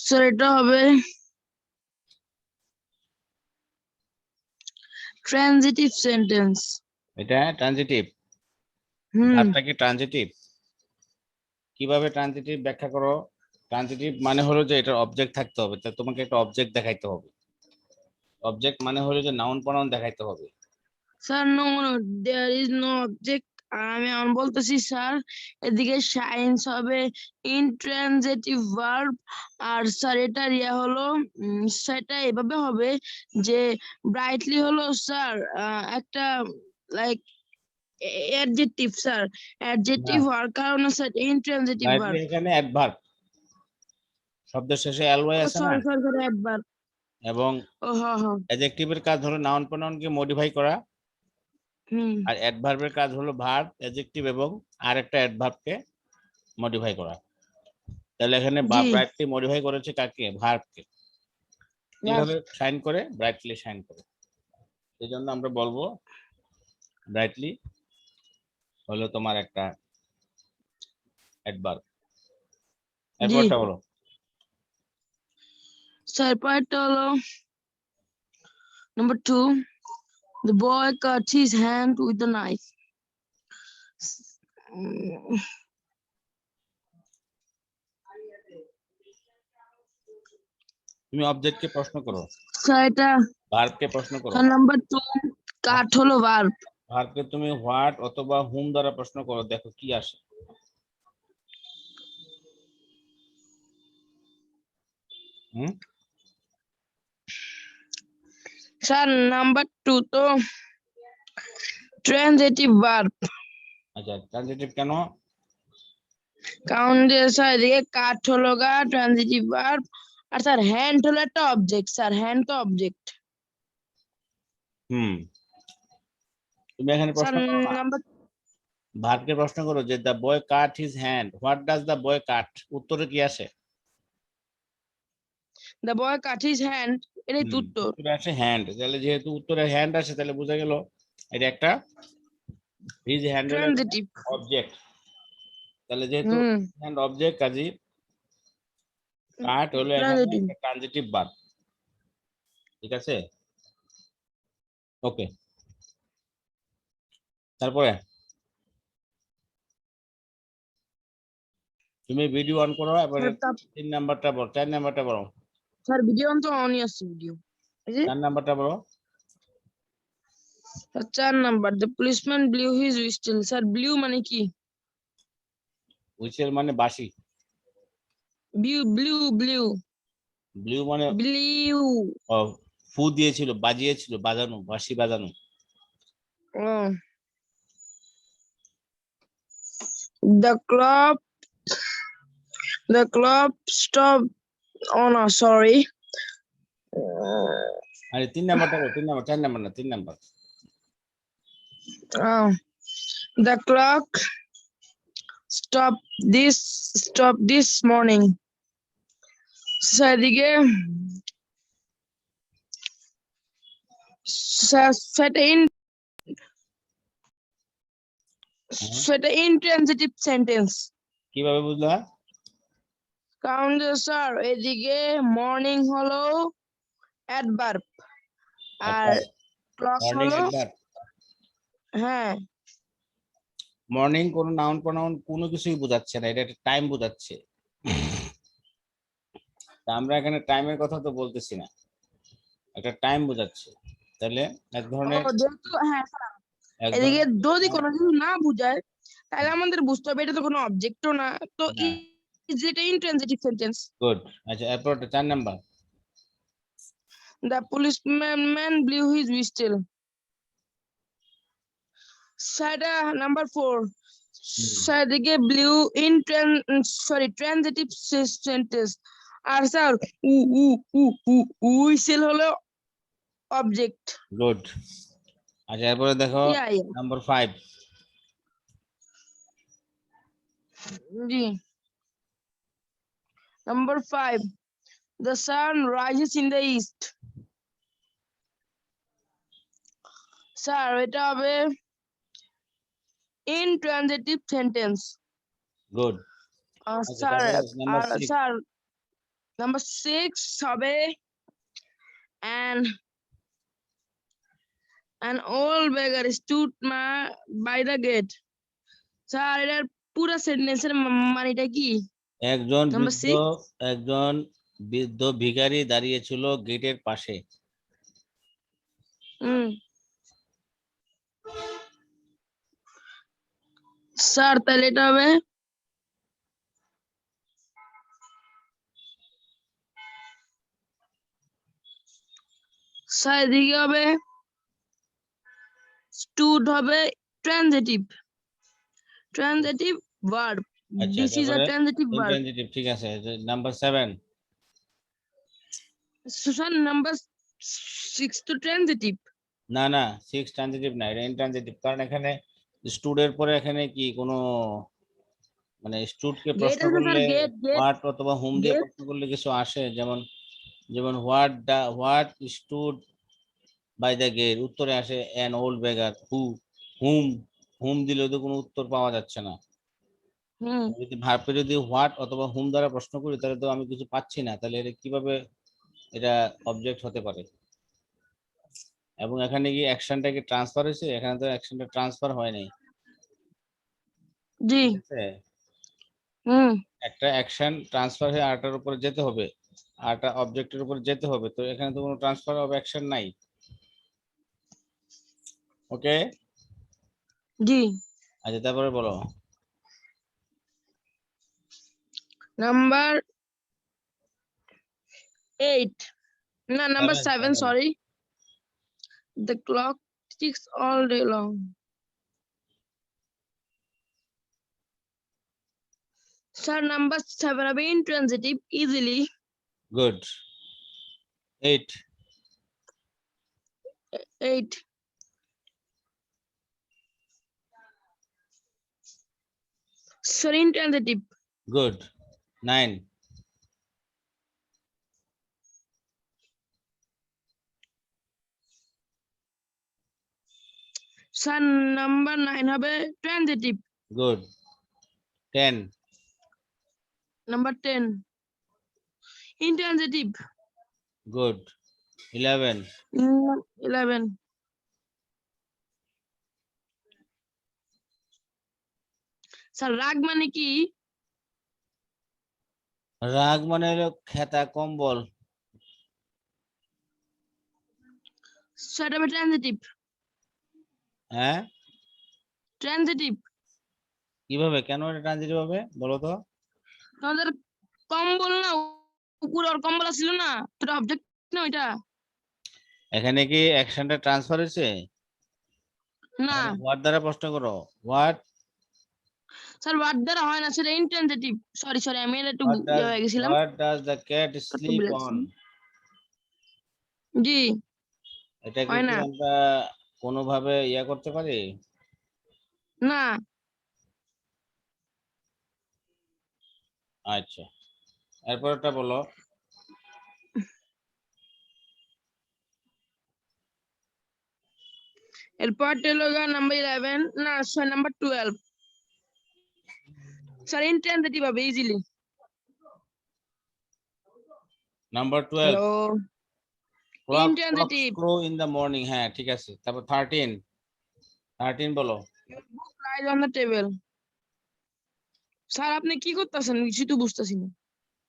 Sir এটা হবে ট্রানজিটিভ সেন্টেন্স। এটা ট্রানজিটিভ, ভার্বটা কি ট্রানজিটিভ? কিভাবে ট্রানজিটিভ ব্যাখ্যা করো? ট্রানজিটিভ মানে হলো যে এটার অবজেক্ট থাকতে হবে, তা তোমাকে একটা অবজেক্ট দেখাইতে হবে। অবজেক্ট মানে হলো যে নাউন প্রনাউন দেখাইতে হবে। Sir no there is no object. আমি এখন বলতেছি স্যার, এদিকে শাইন্স হবে ইনট্রানজিটিভ ভার্ব, আর স্যার এটা হলো সেটা এভাবে হবে যে ব্রাইটলি হলো স্যার একটা লাইক অ্যাডজেক্টিভ স্যার, অ্যাডজেক্টিভ হওয়ার কারণে স্যার ইনট্রানজিটিভ ভার্ব। এখানে অ্যাডভার্ব, শব্দের শেষে এলওয়াই আছে না, সরি একবার। এবং ও হ্যাঁ অ্যাডজেক্টিভের কাজ হলো নাউন প্রনাউনকে মডিফাই করা, আর অ্যাডভার্বের কাজ হলো ভার্ব, অ্যাডজেক্টিভ এবং আরেকটা অ্যাডভার্বকে মডিফাই করা। তাহলে এখানে ব্রাইটলি মডিফাই করেছে কাকে? ভার্বকে। কিভাবে শাইন করে? ব্রাইটলি শাইন করে। এই জন্য আমরা বলবো ব্রাইটলি হলো তোমার একটা অ্যাডভার্ব। এরপরটা বলো। স্যার পরেরটা হলো number 2, the boy cut his hand with a knife. তুমি অবজেক্টকে প্রশ্ন করো, স্যার এটা ভার্বকে প্রশ্ন করো। নাম্বার 2 কাট হলো ভার্ব। ভার্বকে তুমি হোয়াট অথবা হুম দ্বারা প্রশ্ন করো, দেখো কি আসে। স্যার নাম্বার 2 তো ট্রানজিটিভ ভার্ব। আচ্ছা, ট্রানজিটিভ কেন? কারণ যে স্যার এদিকে কাট হলো গা ট্রানজিটিভ ভার্ব, আর স্যার হ্যান্ড হলো একটা অবজেক্ট। স্যার হ্যান্ড তো অবজেক্ট। তুমি এখানে প্রশ্ন করো না, নাম্বার ভার্বকে প্রশ্ন করো যে the boy cut his hand, what does the boy cut, উত্তরে কি আসে? the boy cut his hand, এটাই তো উত্তর। উত্তরে আসে হ্যান্ড। তাহলে যেহেতু উত্তরে হ্যান্ড আসে তাহলে বোঝা গেল এটা একটা হিজ হ্যান্ড হলো ট্রানজিটিভ। অবজেক্ট। তাহলে যেহেতু হ্যান্ড অবজেক্ট, কাজী কাট হলো এখানে একটা ট্রানজিটিভ ভার্ব। ঠিক আছে, ওকে। তারপরে তুমি ভিডিও অন করো, এবারে 3 নাম্বারটা বলো, 4 নাম্বারটা বলো। স্যার ভিডিও অন তো অনই আছে ভিডিও। 4 নাম্বারটা বলো। 4 number, the policeman blew his whistle. Sir blue মানে কি? হুইসেল মানে বাঁশি। ব্লু মানে ব্লু ফু দিয়েছিল, বাজিয়েছিল, বাজানো, বাঁশি বাজানো। the clock stopped. Oh no, sorry. আরে 3 নাম্বারটা বলো, 3 নাম্বার, 4 নাম্বার না, 3 number. The clock stop this morning. সেদিকে সেটা ইনট্রানজিটিভ সেন্টেন্স। কিভাবে বুঝলা? কারণ যে স্যার এদিকে মর্নিং হলো অ্যাডভার্ব আর ক্লক মর্নিং হলো, একবার হ্যাঁ মর্নিং কোনো নাউন প্রোনাউন কোনো কিছুই বোঝাচ্ছে না, এটা একটা টাইম বোঝাচ্ছে। তা আমরা এখানে টাইমের কথা তো বলতেছি না, একটা টাইম বোঝাচ্ছে। তাহলে এক ও ধরনের যেহেতু হ্যাঁ স্যার এক এদিকে ধরনের যদি কোনো কিছু না বুঝায় তাহলে আমাদের বুঝতে হবে এটা তো কোনো অবজেক্টও না, তো না। যেটা ইনট্রানজিটিভ সেন্টেন্স। গুড। আচ্ছা এরপর 4 number. The policeman blew his whistle. সেটা নাম্বার 4। সেদিকে ব্লিউ ট্রানজিটিভ সেন্টেন্স। আর স্যার উ উ উ উ হুইসেল হলো অবজেক্ট। গুড। আচ্ছা এরপরে দেখো ইয়া নাম্বার 5। জি। Number 5. The sun rises in the east. Sir এটা হবে intransitive sentence. গুড। আর আচ্ছা স্যার তারপরে নাম্বার 6। স্যার নাম্বার 6 হবে and an old beggar stood by the gate. Sir এটার পুরো সেন্টেন্সের মানেটা কি? একজন নাম্বার বৃদ্ধ 6। একজন বৃদ্ধ ভিখারি দাঁড়িয়ে ছিল গেটের পাশে। স্যার তাহলে এটা হবে স্যার এদিকে হবে stood হবে transitive verb. আচ্ছা This is a তারপরে transitive verb. ইন্ট্রানজিটিভ, ঠিক আছে। Number 7। So, sir, number 6 to transitive. না না 6 ট্রানজিটিভ না, এটা ইন্ট্রানজিটিভ। কারণ এখানে স্টুডের পরে এখানে কি কোনো মানে স্টুডকে Gate প্রশ্ন আছে স্যার, করলে গেট হোয়াট অথবা হুম দিয়ে গেট প্রশ্ন করলে কিছু আসে, যেমন যেমন what stood by the gate, উত্তরে আসে অ্যান ওল্ড বেগার। হুম হুম দিলেও তো কোনো উত্তর পাওয়া যাচ্ছে না। হুম যদি ভার্বকে যদি হোয়াট অথবা হুম দ্বারা প্রশ্ন করি তাহলে তো আমি কিছু পাচ্ছি না, তাহলে এটা কিভাবে এটা অবজেক্ট হতে পারে? এবং এখানে কি অ্যাকশনটা কি ট্রান্সফার হয়েছে? এখানে তো অ্যাকশনটা ট্রান্সফার হয় নাই, জি ঠিক আছে। হুম একটা অ্যাকশন ট্রান্সফার হয়ে আরেকটার উপরে যেতে হবে, আরেকটা অবজেক্টের উপর যেতে হবে, তো এখানে তো কোনো ট্রান্সফার অফ অ্যাকশন নাই। ওকে। জি। আচ্ছা তারপরে বলো। নাম্বার 8 না number 7, 7। sorry. The clock ticks all day long. Sir, number 7 হবে intransitive easily. Good. 8। 8. Sir, intransitive. Good. 9। Sir, number 9 হবে transitive. Good. 10। Number 10 intransitive. Good. 11। 11. Sir রাগ মানে কি? রাগ মানে হলো খেতা কম্বল। সেটা হবে ট্রানজিটিভ। হ্যাঁ ট্রানজিটিভ কিভাবে, কেন এটা ট্রানজিটিভ হবে বলো তো? তোমাদের কম্বল না উপরে আর কম্বল ছিল না, তোর অবজেক্ট না ওইটা? এখানে কি অ্যাকশনটা ট্রান্সফার হয়েছে? না হোয়াট দ্বারা প্রশ্ন করো, হোয়াট স্যার ওয়ার্ড দ্বারা হয় না, সেটা ইনট্রানজিটিভ। সরি সরি আমি এটা একটু ইয়ে হয়ে গেছিলাম। হোয়াট ডাজ দ্য ক্যাট একটু স্লিপ ভুলে অন? গেছি। জি এটাকে হয় কি না। আমরা কোনোভাবে ইয়া করতে পারি? না আচ্ছা, এরপরটা বলো। এরপর হলো নাম্বার 11 না সরি নাম্বার 12 স্যার ইন্টেন্সিটি পাবে easily. Number 12 hello clock intensive screw in the morning. হ্যাঁ ঠিক আছে, তারপর 13 বলো। Lies on the table. Sir আপনি কি করতেছেন কিছু তো বুঝতেছি না।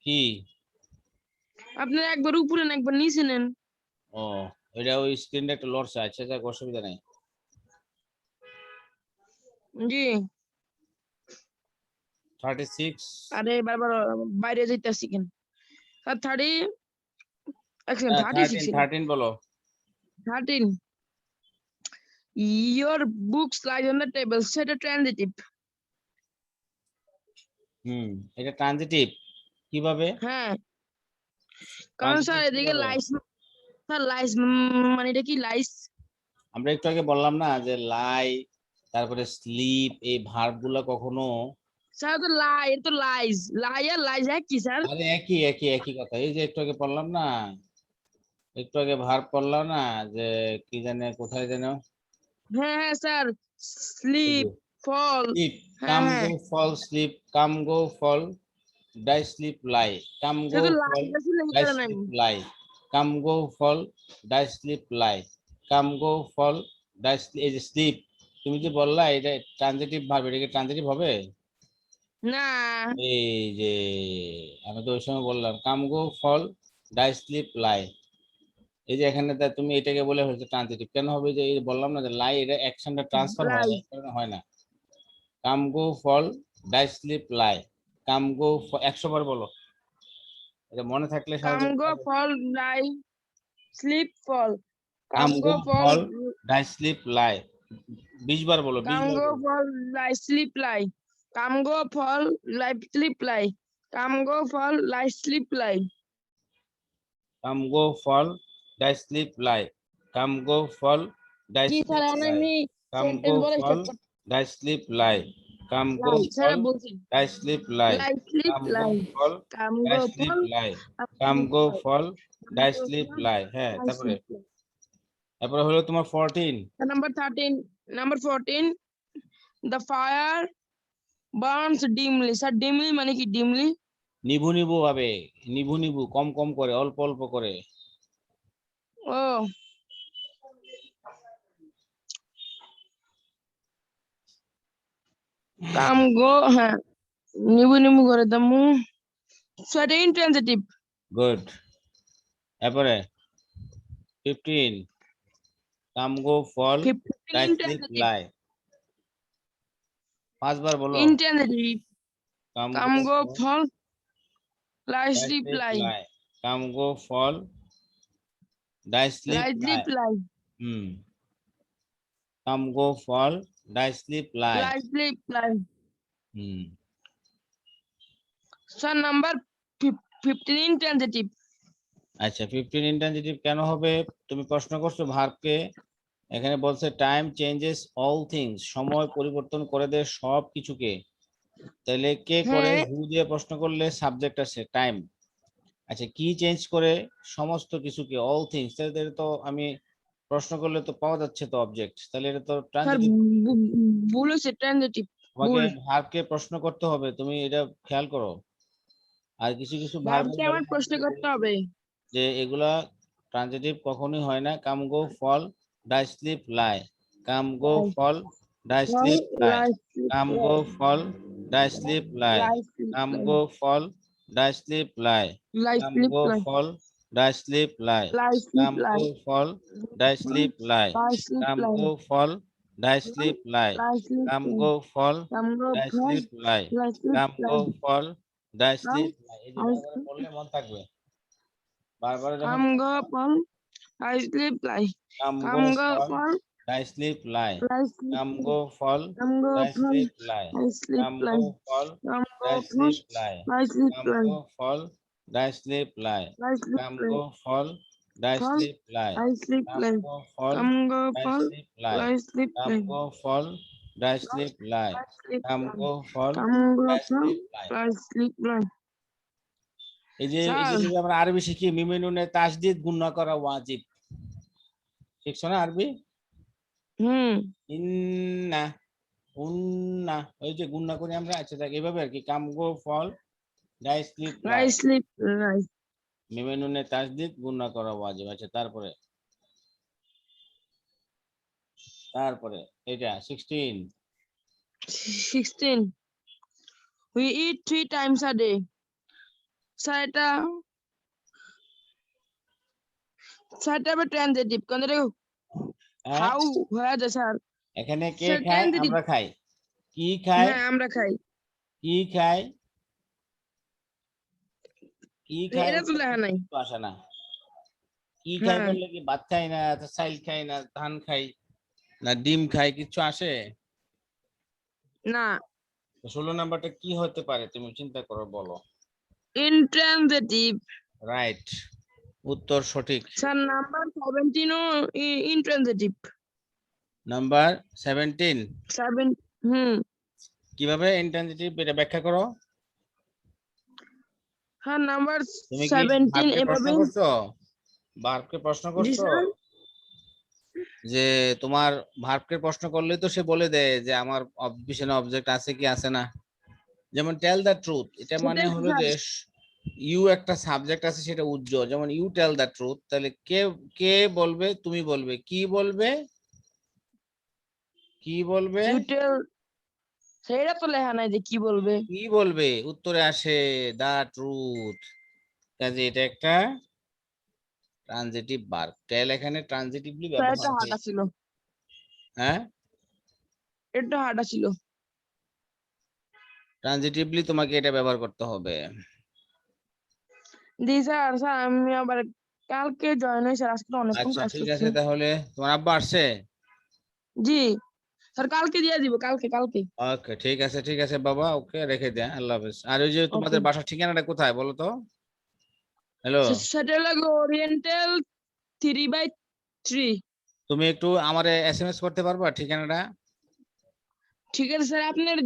কি? আপনি একবার উপরে না একবার নিচে নেন। ও, এটা ওই স্ক্রিনটা একটু লড়ছে। আচ্ছা যাক, অসুবিধা নেই। জি 36 আরে বারবার বাইরে যাইতেছি কেন স্যার 30 এক সেকেন্ড 36 ছিল 13 বলো। 13 your books lies on the table সেটা ট্রানজিটিভ। হুম, এটা ট্রানজিটিভ কিভাবে? হ্যাঁ কারণ স্যার ট্রানজিটিভ এদিকে কিভাবে? লাইস স্যার লাইস মানে এটা কি লাইস? আমরা একটু আগে বললাম না যে লাই, তারপরে স্লিপ, এই ভার্ব গুলা কখনো, স্যার তো লাই এটা তো লাইস লাই আর লাইস একই স্যার। আরে একই একই একই কথা। এই যে একটু আগে পড়লাম না, একটু আগে ভার্ব পড়লাম না, যে কি জানে কোথায় যেন, হ্যাঁ হ্যাঁ স্যার এই স্লিপ যে ফল। স্লিপ, হ্যাঁ কাম হ্যাঁ গো ফল স্লিপ, কাম go fall die sleep lie, কাম সে গো তো ফল লাইস আছে এই ডাই কারণে স্লিপ আমি লাই, come go fall die sleep lie, come go fall die slip. এই যে স্লিপ, তুমি যে বললা এটা ট্রানজিটিভ ভার্ব, এটা কি ট্রানজিটিভ হবে? না এই যে আমি তো ওই সময় বললাম কাম গো ফল ডাই স্লিপ লাই। এই যে এখানে তুমি এটাকে বলে হয়েছে ট্রানজিটিভ কেন হবে? যে এই বললাম না যে লাই, এটা অ্যাকশনটা ট্রান্সফার হয় লাই না, এই কারণে হয় না। কাম go fall die sleep lie, come গো 100 বার বলো, এটা মনে থাকলে কাম সহজে গো হবে। ফল লাই স্লিপ ফল কাম কাম গো গো ফল ফল ডাই স্লিপ লাই, 20 বার বলো, 20 কাম বার গো বলো। ফল লাই স্লিপ লাই কাম গো ফল লাই স্লিপ লাই কাম গো ফল লাই slip lie. Come go fall die sleep lie, come go fall die জি স্যার স্লিপ এখন লাই, আমি কাম গো সেন্টেন্স বলা ফল স্টার্ট করতে। ডাই স্লিপ লাই, কাম গো লাই sir ফল বলছি die sleep লাই, লাই slip কাম গো লাই ফল কাম die গো slip ফল লাই, কাম slip গো লাই ফল কাম die গো slip ফল লাই। হ্যাঁ, লাই তারপরে slip লাই। তারপরে হলো তোমার 14। Number 13 number 14 the fire burns dimly sir dimly মানে কি ডিমলি? নিভু নিভু ভাবে, নিভু নিভু, কম কম করে, অল্প অল্প করে। ও কাম গো হ্যাঁ নিবু নিবু করে দামু সেটা ইন্ট্রানজিটিভ। গুড। তারপরে 15, কাম গো ফল 15 ডাই স্লিপ ইন্ট্রানজিটিভ লাই, 5 বার বলো। ইন্ট্রানজিটিভ কাম কাম গো গো ফল ফল লাই ডাই স্লিপ স্লিপ লাই লাই, come go fall die sleep লাই লাই। স্লিপ লাই হুম, কাম গো ফল ডাই স্লিপ লাই। লাই স্লিপ লাই। হুম, স্যার নাম্বার 15 ইন্ট্রানজিটিভ। আচ্ছা 15 ইন্ট্রানজিটিভ কেন হবে? তুমি প্রশ্ন করছো ভার্বকে, এখানে বলছে টাইম চেঞ্জেস অল থিংস, সময় পরিবর্তন করে দেয় সব কিছুকে। তাহলে কে করে? হ্যাঁ হু দিয়ে প্রশ্ন করলে সাবজেক্ট আছে টাইম। আচ্ছা, কি চেঞ্জ করে? সমস্ত কিছুকে, অল থিংস। তাহলে এটা তো আমি প্রশ্ন করলে তো পাওয়া যাচ্ছে তো অবজেক্ট, তাহলে এটা তো স্যার ট্রানজিটিভ। ভুল হয়েছে ট্রানজিটিভ তোমাকে ভুল। ভার্বকে প্রশ্ন করতে হবে, তুমি এটা খেয়াল করো। আর কিছু কিছু ভার্ব ভাবকে আমার প্রশ্ন করতে হবে। যে এগুলা ট্রানজিটিভ কখনোই হয় না। কাম go fall die sleep lie, come গো লাই ফল ডাই ফল স্লিপ লাই, লাই স্লিপ কাম লাই গো ফল ডাই স্লিপ লাই, লাই স্লিপ কাম লাই গো ফল ডাই স্লিপ লাই, লাই কাম স্লিপ গো লাই ফল ডাই স্লিপ লাই, লাই স্লিপ কাম লাই গো ফল ডাই স্লিপ লাই, লাই স্লিপ কাম লাই গো ফল ডাই স্লিপ লাই, লাই স্লিপ কাম লাই গো ফল কাম গো ডাই ফল স্লিপ লাই, লাই slip কাম গো লাই ফল die লাই slip লাই। এই যে লাই বারবার পড়লে মন থাকবে, বারবার যখন কাম go ফল লাই slip lie কাম কাম গো গো ফল ফল die sleep লাই, লাই slip কাম লাই গো ফল কাম গো die ফল slip লাই, লাই slip কাম গো লাই ফল কাম গো die ফল slip লাই, লাই slip কাম লাই গো fall die sleep লাই, লাই slip কাম লাই গো fall die ফল slip লাই, লাই slip কাম লাই গো ফল কাম গো die ফল slip লাই, লাই slip কাম লাই গো fall die sleep লাই, লাই slip কাম লাই গো ফল কাম গো die ফল slip লাই। লাই slip লাই এই যে স্যার যদি আমরা আরবি শিখি মিমে নুনে তাসদিদ গুণা করা ওয়াজিব, শিখছো না আরবি? ইন্না, উন্না, ওই যে গুণা করি আমরা, আচ্ছা দেখ এইভাবে আর কি, কাম গো ফল, ডাই স্লিপ লাই, রাইট স্লিপ রাইট মিমে নুনে তাসদিদ গুণা করা ওয়াজিব। আচ্ছা তারপরে তারপরে এটা 16 16 we eat 3 times a day sir এটা ট্রানজিটিভ কোন রে হ্যাঁ হাউ হয়ে যায় স্যার এখানে কে স্যার খায়? ট্রানজিটিভ আমরা খাই। কি খায়? হ্যাঁ আমরা খাই কি খায়? কি খায় এটা তো উত্তর লেখা কিন্তু নাই কিছু আসে না। কি খাই হ্যাঁ বললে কি ভাত খাই না, চাইল খাই না, ধান খাই না, ডিম খাই, কিছু আসে? না 16 নাম্বারটা কি হতে পারে তুমি চিন্তা করো, বলো। ইনট্রানজিটিভ রাইট, উত্তর সঠিক। স্যার নাম্বার 17 ও ইনট্রানজিটিভ নাম্বার 17 7 কিভাবে ইন্ট্রানজিটিভ, এটা ব্যাখ্যা করো। হ্যাঁ নাম্বার তুমি কি 17 ভার্বকে প্রশ্ন এভাবে করছো? ভার্বকে প্রশ্ন জি করছো স্যার যে তোমার ভার্বকে প্রশ্ন করলে তো সে বলে দেয় যে আমার পিছনে অবজেক্ট আছে কি আছে না। যেমন টেল দ্য ট্রুথ, এটা মানে সেটাই হলো স্যার যে ইউ একটা সাবজেক্ট আছে সেটা উজ্জ্বল, যেমন ইউ টেল দ্য ট্রুথ, তাহলে কে কে বলবে? তুমি বলবে। কি বলবে? কি বলবে? ইউটেল সেটা তো লেখা নাই যে কি বলবে কি বলবে উত্তরে আসে দা ট্রুথ, কাজে এটা একটা ট্রানজিটিভ ভার্ব। টেল এখানে ট্রানজিটিভলি স্যার ব্যবহার এটা হাঁটা হয়েছে। ছিল হ্যাঁ, এটা হাঁটা ছিল ট্রানজিটিভলি তোমাকে এটা ব্যবহার করতে হবে। জি স্যার স্যার আমি আবার কালকে জয়েন হই স্যার আজকে তো অনেকক্ষণ আচ্ছা ক্লাস ঠিক করছি আছে, তাহলে তোমার আব্বা আসছে? জি স্যার কালকে দিয়ে দিব কালকে কালকে ওকে ঠিক আছে, ঠিক আছে বাবা, ওকে রেখে দেয়া, আল্লাহ হাফেজ। আর ওই যে ওকে তোমাদের বাসার ঠিকানাটা কোথায় বলো তো? হ্যালো, সেটা লাগে ওরিয়েন্টাল 3/3 তুমি একটু আমারে এসএমএস করতে পারবা ঠিকানাটা? ঠিক আছে স্যার আপনার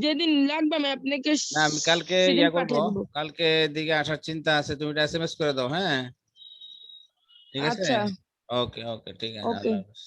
যেদিন লাগবে আমি আপনাকে না আমি কালকে সেদিন ইয়া করব, পাঠিয়ে দিব কালকে দিকে আসার চিন্তা আছে, তুমি এটা এসএমএস করে দাও, হ্যাঁ? ঠিক আছে, আচ্ছা ওকে ওকে ঠিক আছে, ওকে আল্লাহ হাফেজ।